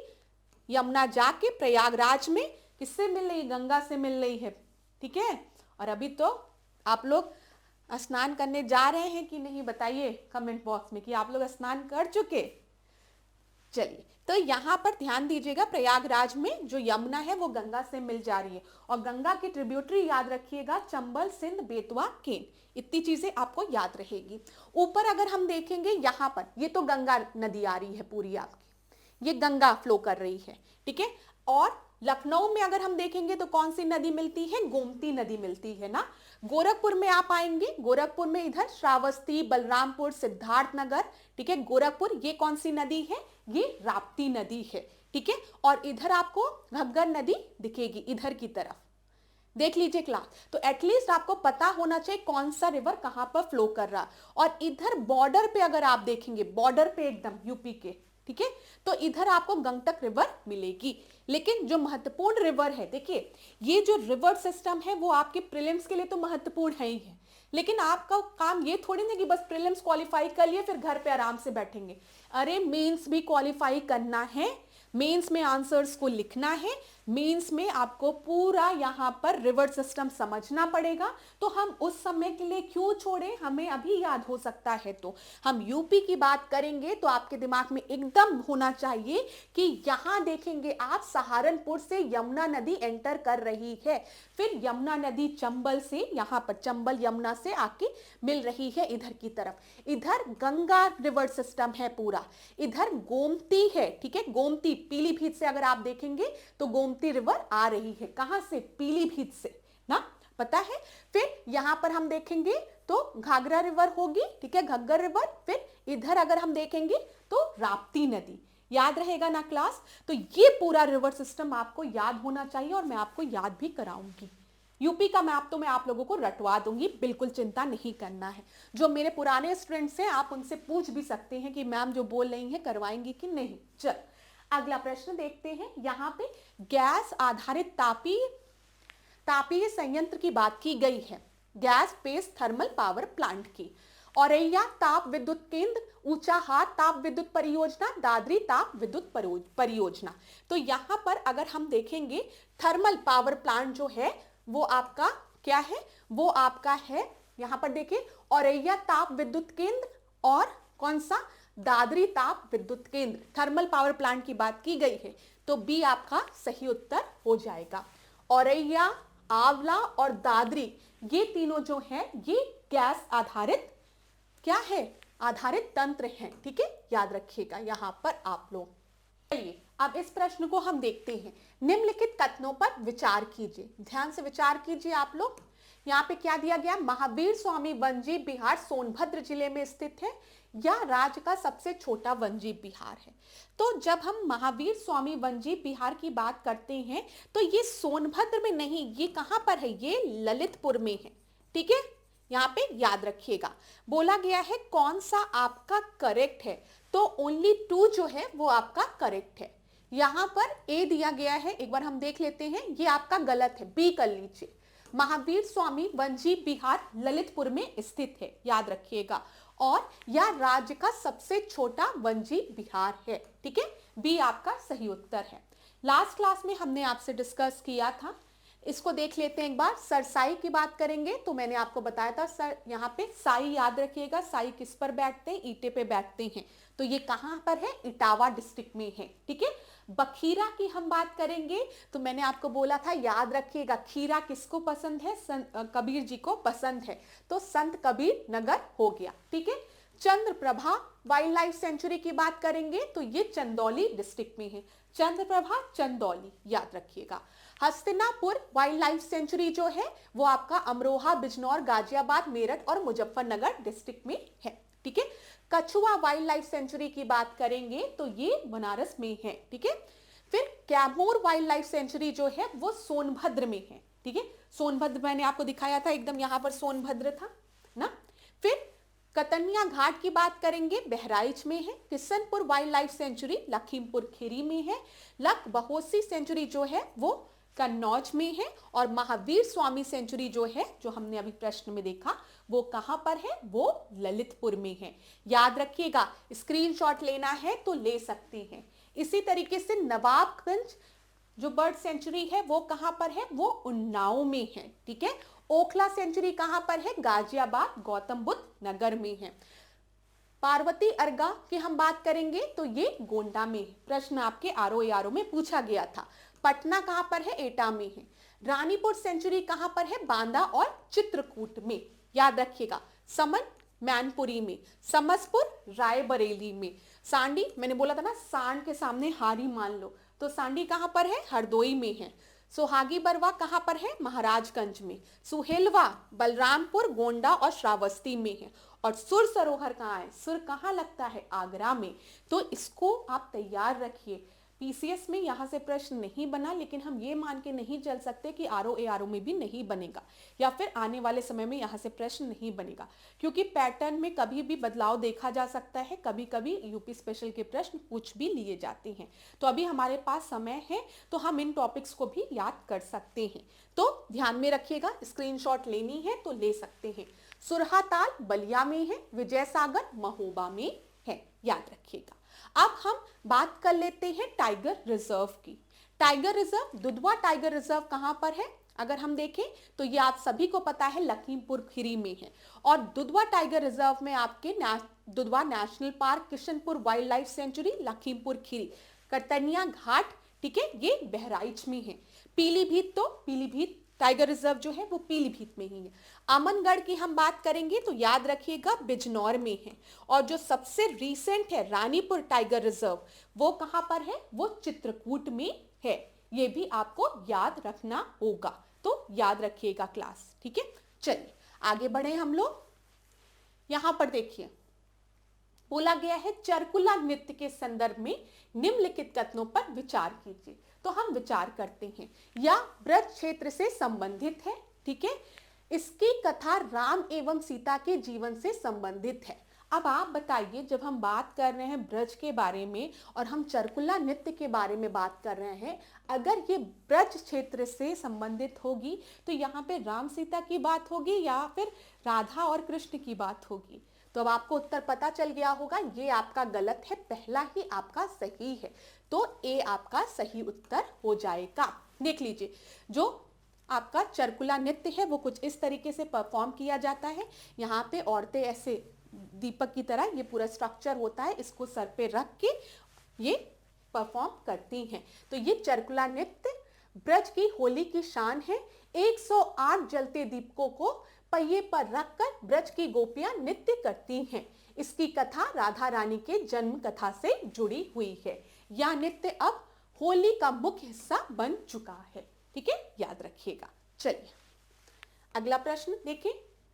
यमुना जाके प्रयागराज में किससे मिल रही, गंगा से मिल रही है, ठीक है। और अभी तो आप लोग स्नान करने जा रहे हैं कि नहीं, बताइए कमेंट बॉक्स में कि आप लोग स्नान कर चुके। चलिए, तो यहाँ पर ध्यान दीजिएगा, प्रयागराज में जो यमुना है वो गंगा से मिल जा रही है और गंगा की ट्रिब्यूटरी याद रखिएगा, चंबल, सिंध, बेतवा, केन, इतनी चीजें आपको याद रहेगी। ऊपर अगर हम देखेंगे यहाँ पर ये तो गंगा नदी आ रही है पूरी आपकी, ये गंगा फ्लो कर रही है, ठीक है। और लखनऊ में अगर हम देखेंगे तो कौन सी नदी मिलती है, गोमती नदी मिलती है ना। गोरखपुर में आप आएंगे, गोरखपुर में इधर श्रावस्ती, बलरामपुर, सिद्धार्थनगर, ठीक है, गोरखपुर, ये कौन सी नदी है, ये राप्ती नदी है, ठीक है। और इधर आपको घग्गर नदी दिखेगी इधर की तरफ, देख लीजिए क्लास। तो एटलीस्ट आपको पता होना चाहिए कौन सा रिवर कहां पर फ्लो कर रहा। और इधर बॉर्डर पे अगर आप देखेंगे, बॉर्डर पे एकदम यूपी के, ठीक है, तो इधर आपको गंगटक रिवर मिलेगी। लेकिन जो महत्वपूर्ण रिवर है, देखिए ये जो रिवर सिस्टम है वो आपके प्रीलिम्स के लिए तो महत्वपूर्ण है ही है, लेकिन आपका काम ये थोड़ी ना कि बस प्रीलिम्स क्वालिफाई कर लिए फिर घर पे आराम से बैठेंगे। अरे मेंस भी क्वालिफाई करना है, मेंस में आंसर्स को लिखना है, मेंस में आपको पूरा यहाँ पर रिवर सिस्टम समझना पड़ेगा। तो हम उस समय के लिए क्यों छोड़ें, हमें अभी याद हो सकता है। तो हम यूपी की बात करेंगे तो आपके दिमाग में एकदम होना चाहिए कि यहाँ देखेंगे आप सहारनपुर से यमुना नदी एंटर कर रही है, फिर यमुना नदी चंबल से, यहाँ पर चंबल यमुना से आके मिल रही है इधर की तरफ। इधर गंगा रिवर सिस्टम है पूरा, इधर गोमती है, ठीक है, गोमती पीलीभीत से अगर आप देखेंगे तो गोमती रिवर आ रही है, कहां से, पीलीभीत से ना, पता है। फिर यहां पर हम देखेंगे तो घाघरा रिवर होगी, ठीक है, घग्गर रिवर। फिर इधर अगर हम देखेंगे तो राप्ती नदी, याद रहेगा ना क्लास। तो ये पूरा रिवर सिस्टम आपको याद होना चाहिए और मैं आपको याद भी कराऊंगी। यूपी का मैप तो मैं आप लोगों को रटवा दूंगी, बिल्कुल चिंता नहीं करना है। जो मेरे पुराने स्टूडेंट्स हैं आप उनसे पूछ भी सकते हैं कि मैम जो बोल रही हैं करवाएंगी कि नहीं। चल अगला प्रश्न देखते हैं। यहाँ पे गैस आधारित तापीय संयंत्र की बात की गई है, gas based thermal power plant की। औरैया ताप विद्युत केंद्र, ऊंचाहार ताप विद्युत परियोजना, दादरी ताप विद्युत परियोजना। तो यहाँ पर अगर हम देखेंगे थर्मल पावर प्लांट जो है वो आपका क्या है, वो आपका है, यहाँ पर देखिए औरैया ताप विद्युत केंद्र और कौन सा, दादरी ताप विद्युत केंद्र, थर्मल पावर प्लांट की बात की गई है। तो बी आपका सही उत्तर हो जाएगा। औरैया, आंवला और दादरी ये तीनों जो हैं ये गैस आधारित क्या है, आधारित तंत्र हैं। ठीक है, याद रखिएगा यहां पर आप लोग। चलिए अब इस प्रश्न को हम देखते हैं। निम्नलिखित कथनों पर विचार कीजिए, ध्यान से विचार कीजिए आप लोग। यहाँ पे क्या दिया गया, महावीर स्वामी वनजीव विहार सोनभद्र जिले में स्थित है या राज्य का सबसे छोटा वनजीव विहार है। तो जब हम महावीर स्वामी वनजीव विहार की बात करते हैं तो ये सोनभद्र में नहीं, ये कहां पर है, ये ललितपुर में है। ठीक है, यहाँ पे याद रखिएगा। बोला गया है कौन सा आपका करेक्ट है, तो ओनली 2 जो है वो आपका करेक्ट है। यहां पर ए दिया गया है, एक बार हम देख लेते हैं, ये आपका गलत है, बी कर लीजिए। महावीर स्वामी वनजीव विहार ललितपुर में स्थित है, याद रखिएगा, और यह राज्य का सबसे छोटा वनजीव विहार है। ठीक है, बी आपका सही उत्तर है। लास्ट क्लास में हमने आपसे डिस्कस किया था, इसको देख लेते हैं एक बार। सरसाई की बात करेंगे तो मैंने आपको बताया था सर, यहाँ पे साई याद रखिएगा, साई किस पर बैठते हैं, ईंटे पे बैठते हैं, तो ये कहां पर है, इटावा डिस्ट्रिक्ट में है। ठीक है, बखीरा की हम बात करेंगे तो मैंने आपको बोला था, याद रखिएगा, खीरा किसको पसंद है, कबीर जी को पसंद है, तो संत कबीर नगर हो गया। ठीक है, चंद्रप्रभा वाइल्ड लाइफ सेंचुरी की बात करेंगे तो ये चंदौली डिस्ट्रिक्ट में है, चंद्रप्रभा चंदौली, याद रखिएगा। हस्तिनापुर वाइल्ड लाइफ सेंचुरी जो है वो आपका अमरोहा, बिजनौर, गाजियाबाद, मेरठ और मुजफ्फरनगर डिस्ट्रिक्ट में है। ठीक है, कछुआ वाइल्ड लाइफ सेंचुरी की बात करेंगे तो ये बनारस में है। ठीक है, फिर कैमूर वाइल्ड लाइफ सेंचुरी जो है वो सोनभद्र में है। ठीक है, सोनभद्र मैंने आपको दिखाया था, एकदम यहां पर सोनभद्र था ना। फिर कतनिया घाट की बात करेंगे, बहराइच में है। Kishanpur wildlife sanctuary Lakhimpur Kheri में है। लख बहोसी सेंचुरी जो है वो कन्नौज में है। और महावीर स्वामी सेंचुरी जो है, जो हमने अभी प्रश्न में देखा, वो कहां पर है, वो ललितपुर में है। याद रखिएगा, स्क्रीनशॉट लेना है तो ले सकते हैं। इसी तरीके से नवाबगंज जो बर्ड सेंचुरी है वो कहां पर है, वो उन्नाव में है। ठीक है, ओखला सेंचुरी कहां पर है, गाजियाबाद गौतम बुद्ध नगर में है। पार्वती अर्गा की हम बात करेंगे तो ये गोंडा में है, प्रश्न आपके आरओ में पूछा गया था। पटना कहां पर है, एटा में है। रानीपुर सेंचुरी कहां पर है, बांदा और चित्रकूट में, याद रखिएगा। समन मैनपुरी में, समसपुर रायबरेली में। सांडी मैंने बोला था ना, सांड के सामने हारी मान लो, तो सांडी कहां पर है, हरदोई में है। सोहागी बरवा कहां पर है, महाराजगंज में। सुहेलवा बलरामपुर, गोंडा और श्रावस्ती में है। और सुर सरोवर कहाँ है, सुर कहाँ लगता है, आगरा में। तो इसको आप तैयार रखिए। पीसीएस में यहाँ से प्रश्न नहीं बना, लेकिन हम ये मान के नहीं चल सकते कि आरओ में भी नहीं बनेगा, या फिर आने वाले समय में यहाँ से प्रश्न नहीं बनेगा, क्योंकि पैटर्न में कभी भी बदलाव देखा जा सकता है। कभी कभी यूपी स्पेशल के प्रश्न पूछ भी लिए जाते हैं। तो अभी हमारे पास समय है तो हम इन टॉपिक्स को भी याद कर सकते हैं। तो ध्यान में रखिएगा, स्क्रीनशॉट लेनी है तो ले सकते हैं। सुरहाताल बलिया में है, विजय सागर महोबा में है, याद रखिएगा। अब हम बात कर लेते हैं टाइगर रिजर्व की। Tiger reserve, Dudhwa tiger reserve कहां पर है, अगर हम देखें तो ये आप सभी को पता है, लखीमपुर खीरी में है। और दुधवा टाइगर रिजर्व में आपके Dudhwa national park, Kishanpur wildlife sanctuary Lakhimpur Kheri, Katarnia Ghat, ठीक है, ये बहराइच में है। पीलीभीत, तो पीलीभीत टाइगर रिजर्व जो है वो पीलीभीत में ही है। अमनगढ़ की हम बात करेंगे तो याद रखिएगा बिजनौर में है। और जो सबसे रीसेंट है रानीपुर टाइगर रिजर्व, वो कहां पर है, वो चित्रकूट में है। ये भी आपको याद रखना होगा, तो याद रखिएगा क्लास। ठीक है, चलिए आगे बढ़े हम लोग। यहां पर देखिए बोला गया है चरकुला नृत्य के संदर्भ में निम्नलिखित कथनों पर विचार कीजिए। तो हम विचार करते हैं, या ब्रज क्षेत्र से संबंधित है। ठीक है, इसकी कथा राम एवं सीता के जीवन से संबंधित है। अब आप बताइए, जब हम बात कर रहे हैं ब्रज के बारे में और हम चरकुला नृत्य के बारे में बात कर रहे हैं, अगर ये ब्रज क्षेत्र से संबंधित होगी तो यहाँ पे राम सीता की बात होगी या फिर राधा और कृष्ण की बात होगी। तो अब आपको उत्तर पता चल गया होगा, ये आपका गलत है, पहला ही आपका सही है। तो ए आपका सही उत्तर हो जाएगा। देख लीजिए, जो आपका चरकुला नृत्य है वो कुछ इस तरीके से परफॉर्म किया जाता है। यहाँ पे औरतें ऐसे दीपक की तरह, ये पूरा स्ट्रक्चर होता है, इसको सर पे रख के ये परफॉर्म करती हैं। तो ये चरकुला नृत्य ब्रज की होली की शान है। 108 जलते दीपकों को पहिए पर रखकर ब्रज की गोपियां नृत्य करती हैं। इसकी कथा राधा रानी के जन्म कथा से जुड़ी हुई है। यह नृत्य अब होली का मुख्य हिस्सा बन चुका है। ठीक है, याद रखिएगा। चलिए अगला प्रश्न देखें,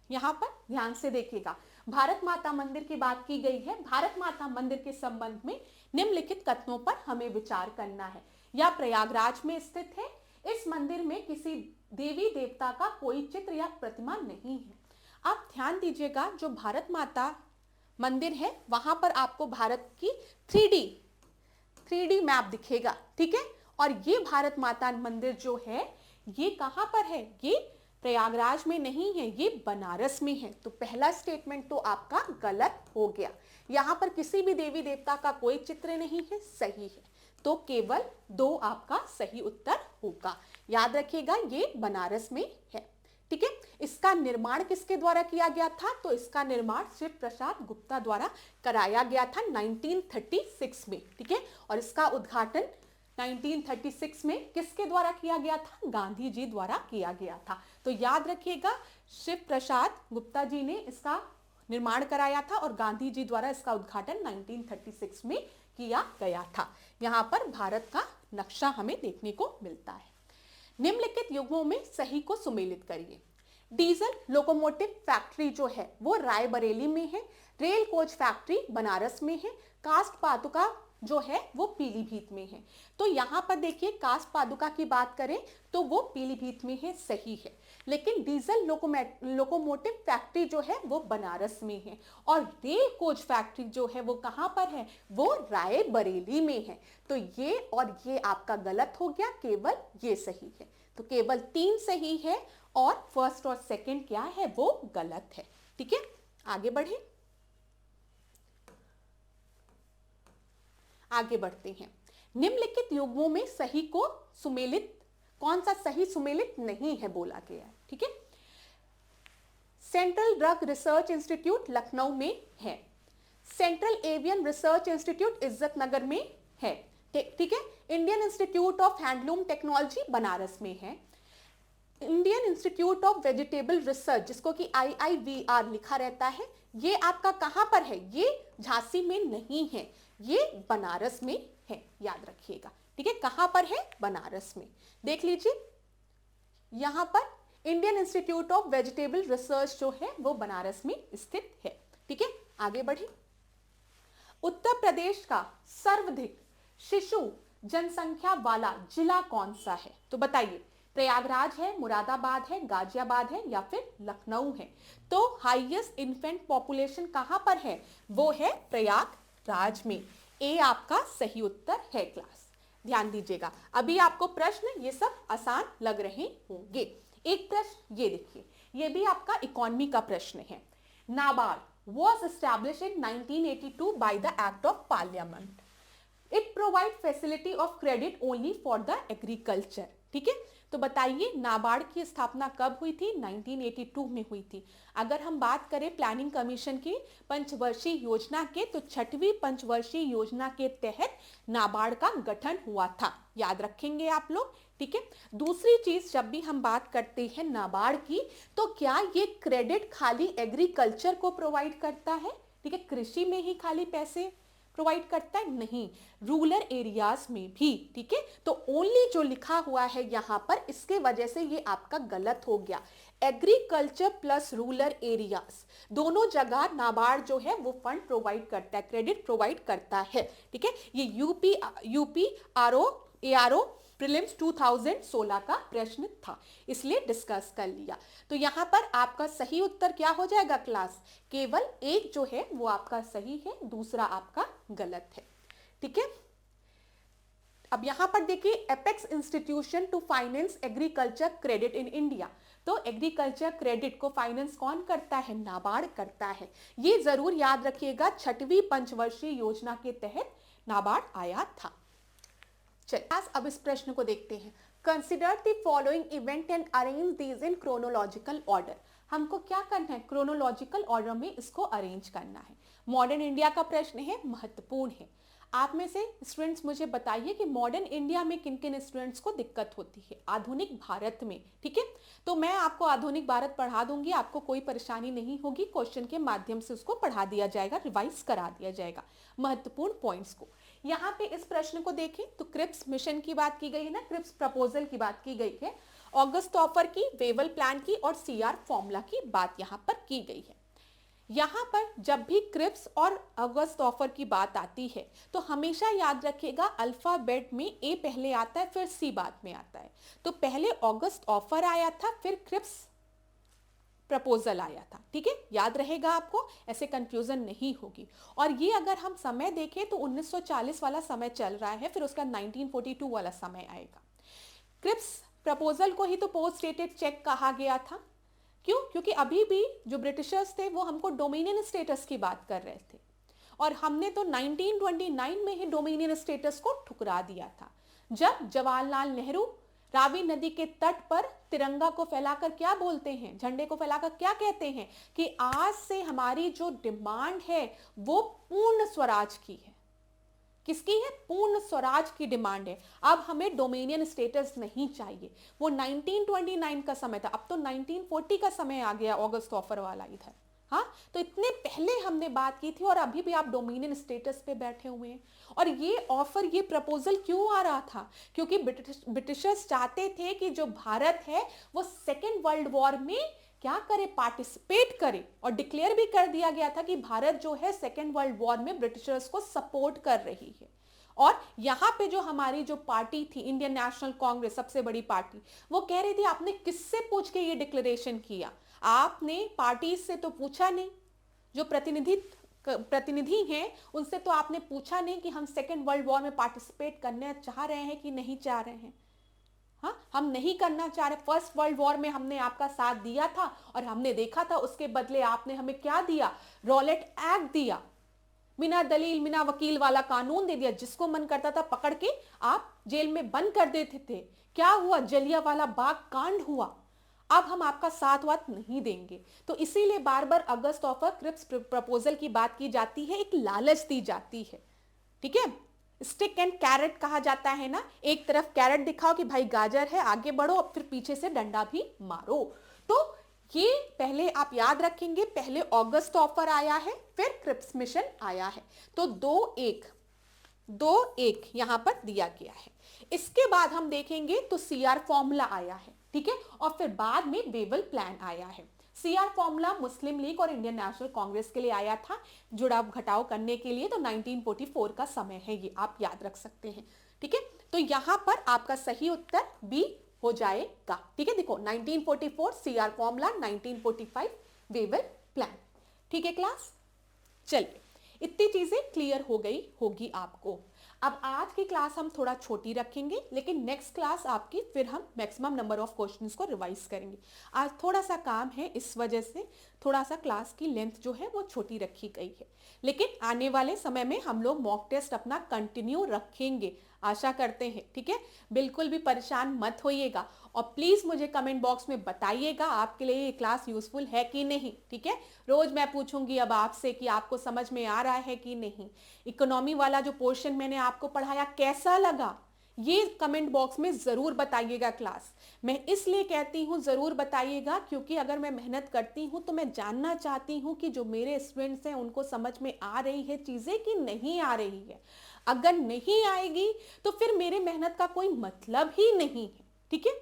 यहां पर ध्यान से देखिएगा। भारत माता मंदिर की बात की गई है। भारत माता मंदिर के संबंध में निम्नलिखित कथनों पर हमें विचार करना है। यह प्रयागराज में स्थित है। इस मंदिर में किसी देवी देवता का कोई चित्र या प्रतिमा नहीं है। आप ध्यान दीजिएगा, जो भारत माता मंदिर है वहां पर आपको भारत की 3D मैप दिखेगा। ठीक है, और ये भारत माता मंदिर जो है ये कहां पर है? ये प्रयागराज में नहीं है, ये बनारस में है। तो पहला स्टेटमेंट तो आपका गलत हो गया। यहां पर किसी भी देवी देवता का कोई चित्र नहीं है, सही है। तो केवल 2 आपका सही उत्तर होगा। याद रखिएगा, ये बनारस में है। ठीक है, इसका निर्माण किसके द्वारा किया गया था? तो इसका निर्माण शिव प्रसाद गुप्ता द्वारा कराया गया था 1936 में। ठीक है, और इसका उद्घाटन 1936 में किसके द्वारा किया गया था? गांधी जी द्वारा किया गया था। तो याद रखिएगा, शिव प्रसाद गुप्ता जी ने इसका निर्माण कराया था और गांधी जी द्वारा इसका उद्घाटन 1936 में किया गया था। यहाँ पर भारत का नक्शा हमें देखने को मिलता है। निम्नलिखित युग्मों में सही को सुमेलित करिए। डीजल लोकोमोटिव फैक्ट्री जो है वो रायबरेली में है। रेल कोच फैक्ट्री बनारस में है। कास्ट पादुका जो है वो पीलीभीत में है। तो यहां पर देखिए, कास्ट पादुका की बात करें तो वो पीलीभीत में है, सही है। लेकिन डीजल लोकोमोटिव फैक्ट्री जो है वो बनारस में है। और रेल कोच फैक्ट्री जो है वो कहां पर है? वो रायबरेली में है। तो ये और ये आपका गलत हो गया, केवल ये सही है। तो केवल 3 सही है और फर्स्ट और सेकंड क्या है? वो गलत है। ठीक है, आगे बढ़े, आगे बढ़ते हैं। निम्नलिखित युग्मों में सही को सुमेलित, कौन सा सही सुमेलित नहीं है बोला गया है। ठीक है, central drug research institute Lucknow में है। सेंट्रल एवियन रिसर्च इंस्टीट्यूट इज्जत नगर में है। ठीक है, Indian institute of handloom technology Banaras में है। Indian institute of vegetable research, जिसको कि IIVR लिखा रहता है, ये आपका कहां पर है? ये झांसी में नहीं है, ये बनारस में है। याद रखिएगा। ठीक है, कहां पर है? बनारस में। देख लीजिए, यहां पर Indian institute of vegetable research जो है वो बनारस में स्थित है। ठीक है, आगे बढ़े। उत्तर प्रदेश का सर्वाधिक शिशु जनसंख्या वाला जिला कौन सा है? तो बताइए, प्रयागराज है, मुरादाबाद है, गाजियाबाद है या फिर लखनऊ है? तो हाईएस्ट इन्फेंट पॉपुलेशन कहां पर है? वो है प्रयागराज में। ए आपका सही उत्तर है क्लास। ध्यान दीजिएगा, अभी आपको प्रश्न ये सब आसान लग रहे होंगे। एक प्रश्न ये देखिए, ये भी आपका इकोनॉमी का प्रश्न है। NABARD was established in 1982 by the Act of Parliament. It provide facility of credit only for the agriculture. ठीक है, तो बताइए नाबार्ड की स्थापना कब हुई थी? 1982 में हुई थी। अगर हम बात करें प्लानिंग कमीशन की पंचवर्षीय योजना के, तो 6वीं पंचवर्षीय योजना के तहत नाबार्ड का गठन हुआ था। याद रखेंगे आप लोग। ठीक है, दूसरी चीज, जब भी हम बात करते हैं नाबार्ड की, तो क्या ये क्रेडिट खाली एग्रीकल्चर को प्रोवाइड करता है? ठीक है, कृषि में ही खाली पैसे प्रोवाइड करता है? नहीं, रूरल एरियाज में भी। ठीक है, तो ओनली जो लिखा हुआ है यहां पर, इसके वजह से ये आपका गलत हो गया। एग्रीकल्चर प्लस रूरल एरियाज दोनों जगह नाबार्ड जो है वो फंड प्रोवाइड करता है, क्रेडिट प्रोवाइड करता है। ठीक है, ये यूपी ARO प्रीलिम्स 2016 का प्रश्न था, इसलिए डिस्कस कर लिया। तो यहां पर आपका सही उत्तर क्या हो जाएगा क्लास? केवल एक जो है वो आपका सही है, दूसरा आपका गलत है। ठीक है, अब यहां पर देखिए, apex institution to finance agriculture credit in India. तो एग्रीकल्चर क्रेडिट को फाइनेंस कौन करता है? नाबार्ड करता है। ये जरूर याद रखिएगा, 6वीं पंचवर्षीय योजना के तहत नाबार्ड आया था। चलिए अब इस प्रश्न को देखते हैं। Consider the following event and arrange these in chronological order. हमको क्या करना है? क्रोनोलॉजिकल ऑर्डर में इसको अरेंज करना है। मॉडर्न इंडिया का प्रश्न है, महत्वपूर्ण है। आप में से स्टूडेंट्स मुझे बताइए कि मॉडर्न इंडिया में किन किन स्टूडेंट्स को दिक्कत होती है, आधुनिक भारत में। ठीक है, तो मैं आपको आधुनिक भारत पढ़ा दूंगी, आपको कोई परेशानी नहीं होगी, क्वेश्चन के माध्यम से उसको पढ़ा दिया जाएगा, रिवाइज करा दिया जाएगा महत्वपूर्ण पॉइंट्स को। यहाँ पे इस प्रश्न को देखें तो क्रिप्स मिशन की बात की गई है ना, क्रिप्स प्रपोजल की बात की गई है, ऑगस्ट ऑफर की, वेवल प्लान की और सीआर फॉर्मूला की बात यहाँ पर की गई है। यहां पर जब भी क्रिप्स और ऑगस्ट ऑफर की बात आती है तो हमेशा याद रखिएगा अल्फाबेट में ए पहले आता है फिर सी बाद में आता है। तो पहले ऑगस्ट ऑफर आया था फिर क्रिप्स प्रपोजल आया था। ठीक है, याद रहेगा आपको, ऐसे कंफ्यूजन नहीं होगी। और ये अगर हम समय देखें तो 1940 वाला समय चल रहा है, फिर उसका 1942 वाला समय आएगा। क्रिप्स प्रपोजल को ही तो पोस्ट डेटेड चेक कहा गया था। क्यों? क्योंकि अभी भी जो ब्रिटिशर्स थे वो हमको डोमिनियन स्टेटस की बात कर रहे थे और हमने तो 1929 में ही डोमिनियन स्टेटस को ठुकरा दिया था, जब जवाहरलाल नेहरू रावी नदी के तट पर तिरंगा को फैलाकर क्या बोलते हैं, झंडे को फैलाकर क्या कहते हैं कि आज से हमारी जो डिमांड है वो पूर्ण स्वराज की है। किसकी है? पूर्ण स्वराज की डिमांड है। अब हमें डोमिनियन स्टेटस नहीं चाहिए। वो 1929 का समय था, अब तो 1940 का समय आ गया ऑगस्ट ऑफर वाला इधर। हाँ, तो इतने पहले हमने बात की थी और अभी भी आप डोमिनियन स्टेटस पे बैठे हुए हैं। और ये ऑफर, ये प्रपोजल क्यों आ रहा था? क्योंकि ब्रिटिशर्स चाहते थे कि जो भारत है वो सेकेंड वर्ल्ड वॉर में क्या करे, पार्टिसिपेट करे। और डिक्लेयर भी कर दिया गया था कि भारत जो है सेकेंड वर्ल्ड वॉर में ब्रिटिशर्स को सपोर्ट कर रही है। और यहाँ पे जो हमारी जो पार्टी थी इंडियन नेशनल कांग्रेस, सबसे बड़ी पार्टी, वो कह रही थी आपने किससे पूछ के ये डिक्लेरेशन किया? आपने पार्टी से तो पूछा नहीं, जो प्रतिनिधि हैं उनसे तो आपने पूछा नहीं कि हम सेकेंड वर्ल्ड वॉर में पार्टिसिपेट करना चाह रहे हैं कि नहीं चाह रहे हैं। हाँ, हम नहीं करना चाह रहे। फर्स्ट वर्ल्ड वॉर में हमने आपका साथ दिया था और हमने देखा था उसके बदले आपने हमें क्या दिया? रॉलेट एक्ट दिया, बिना दलील बिना वकील वाला कानून दे दिया, जिसको मन करता था पकड़ के आप जेल में बंद कर देते थे। क्या हुआ? जलियांवाला बाग कांड हुआ। अब हम आपका साथ वात नहीं देंगे। तो इसीलिए बार बार अगस्त ऑफर क्रिप्स प्रपोजल की बात की जाती है, एक लालच दी जाती है। ठीक है, स्टिक एंड कैरेट कहा जाता है ना, एक तरफ कैरेट दिखाओ कि भाई गाजर है आगे बढ़ो, और फिर पीछे से डंडा भी मारो। तो ये पहले आप याद रखेंगे, पहले अगस्त ऑफर आया है फिर क्रिप्स मिशन आया है। तो 2-1 यहां पर दिया गया है। इसके बाद हम देखेंगे तो सीआर फॉर्मूला आया है। ठीक है, और फिर बाद में वेवल प्लान आया है। सीआर फॉर्मूला मुस्लिम लीग और इंडियन नेशनल कांग्रेस के लिए आया था, जुड़ाव घटाव करने के लिए। तो 1944 का समय है, ये आप याद रख सकते हैं। ठीक है, तो यहां पर आपका सही उत्तर बी हो जाएगा। ठीक है, देखो 1944 सीआर फॉर्मूला, 1945 वेवल प्लान। ठीक है क्लास, चलिए इतनी चीजें क्लियर हो गई होगी आपको। अब आज की क्लास हम थोड़ा छोटी रखेंगे, लेकिन नेक्स्ट क्लास आपकी फिर हम मैक्सिमम नंबर ऑफ क्वेश्चंस को रिवाइज करेंगे। आज थोड़ा सा काम है, इस वजह से थोड़ा सा क्लास की लेंथ जो है वो छोटी रखी गई है, लेकिन आने वाले समय में हम लोग मॉक टेस्ट अपना कंटिन्यू रखेंगे, आशा करते हैं। ठीक है, बिल्कुल भी परेशान मत होइएगा और प्लीज मुझे कमेंट बॉक्स में बताइएगा आपके लिए ये क्लास यूजफुल है कि नहीं। ठीक है, रोज मैं पूछूंगी अब आपसे कि आपको समझ में आ रहा है कि नहीं। इकोनॉमी वाला जो पोर्शन मैंने आपको पढ़ाया कैसा लगा, ये कमेंट बॉक्स में जरूर बताइएगा क्लास। मैं इसलिए कहती हूँ जरूर बताइएगा क्योंकि अगर मैं मेहनत करती हूँ तो मैं जानना चाहती हूँ कि जो मेरे स्टूडेंट्स हैं उनको समझ में आ रही है चीजें कि नहीं आ रही है। अगर नहीं आएगी तो फिर मेरे मेहनत का कोई मतलब ही नहीं है। ठीक है,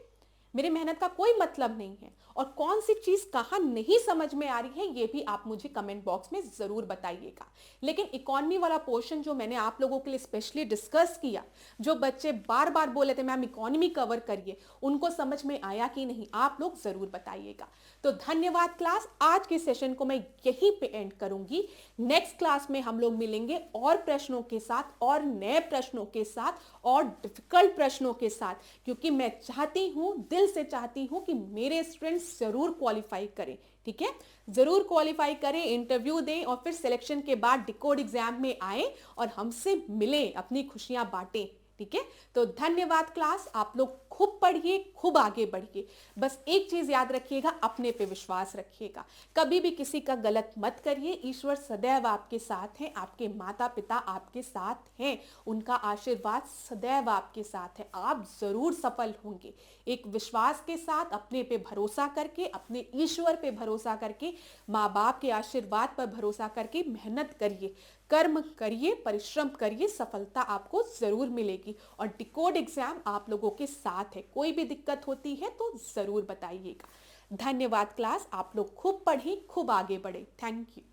मेरे मेहनत का कोई मतलब नहीं है। और कौन सी चीज कहाँ नहीं समझ में आ रही है ये भी आप मुझे कमेंट बॉक्स में जरूर बताइएगा। लेकिन इकोनॉमी वाला पोर्शन जो मैंने आप लोगों के लिए स्पेशली डिस्कस किया, जो बच्चे बार बार बोले थे मैम इकोनॉमी कवर करिए, उनको समझ में आया कि नहीं आप लोग जरूर बताइएगा। तो धन्यवाद क्लास, आज के सेशन को मैं यहीं पे एंड करूंगी। नेक्स्ट क्लास में हम लोग मिलेंगे और प्रश्नों के साथ, और नए प्रश्नों के साथ, और डिफिकल्ट प्रश्नों के साथ, क्योंकि मैं चाहती हूं, दिल से चाहती हूं कि मेरे स्टूडेंट्स जरूर क्वालिफाई करें। ठीक है, जरूर क्वालिफाई करें, इंटरव्यू दें और फिर सिलेक्शन के बाद डिकोड एग्जाम में आए और हमसे मिलें, अपनी खुशियां बांटें। ठीक है, तो धन्यवाद क्लास, आप लोग खूब पढ़िए, खूब आगे बढ़िए। बस एक चीज याद रखिएगा, अपने पे विश्वास रखिएगा, कभी भी किसी का गलत मत करिए। ईश्वर सदैव आपके साथ हैं, आपके माता पिता आपके साथ हैं, उनका आशीर्वाद सदैव आपके साथ है, आप जरूर सफल होंगे। एक विश्वास के साथ, अपने पे भरोसा करके, अपने ईश्वर पे भरोसा करके, माँ बाप के आशीर्वाद पर भरोसा करके मेहनत करिए, कर्म करिए, परिश्रम करिए, सफलता आपको जरूर मिलेगी। और डिकोड एग्जाम आप लोगों के साथ है, कोई भी दिक्कत होती है तो जरूर बताइएगा। धन्यवाद क्लास, आप लोग खूब पढ़ें, खूब आगे बढ़े। Thank you.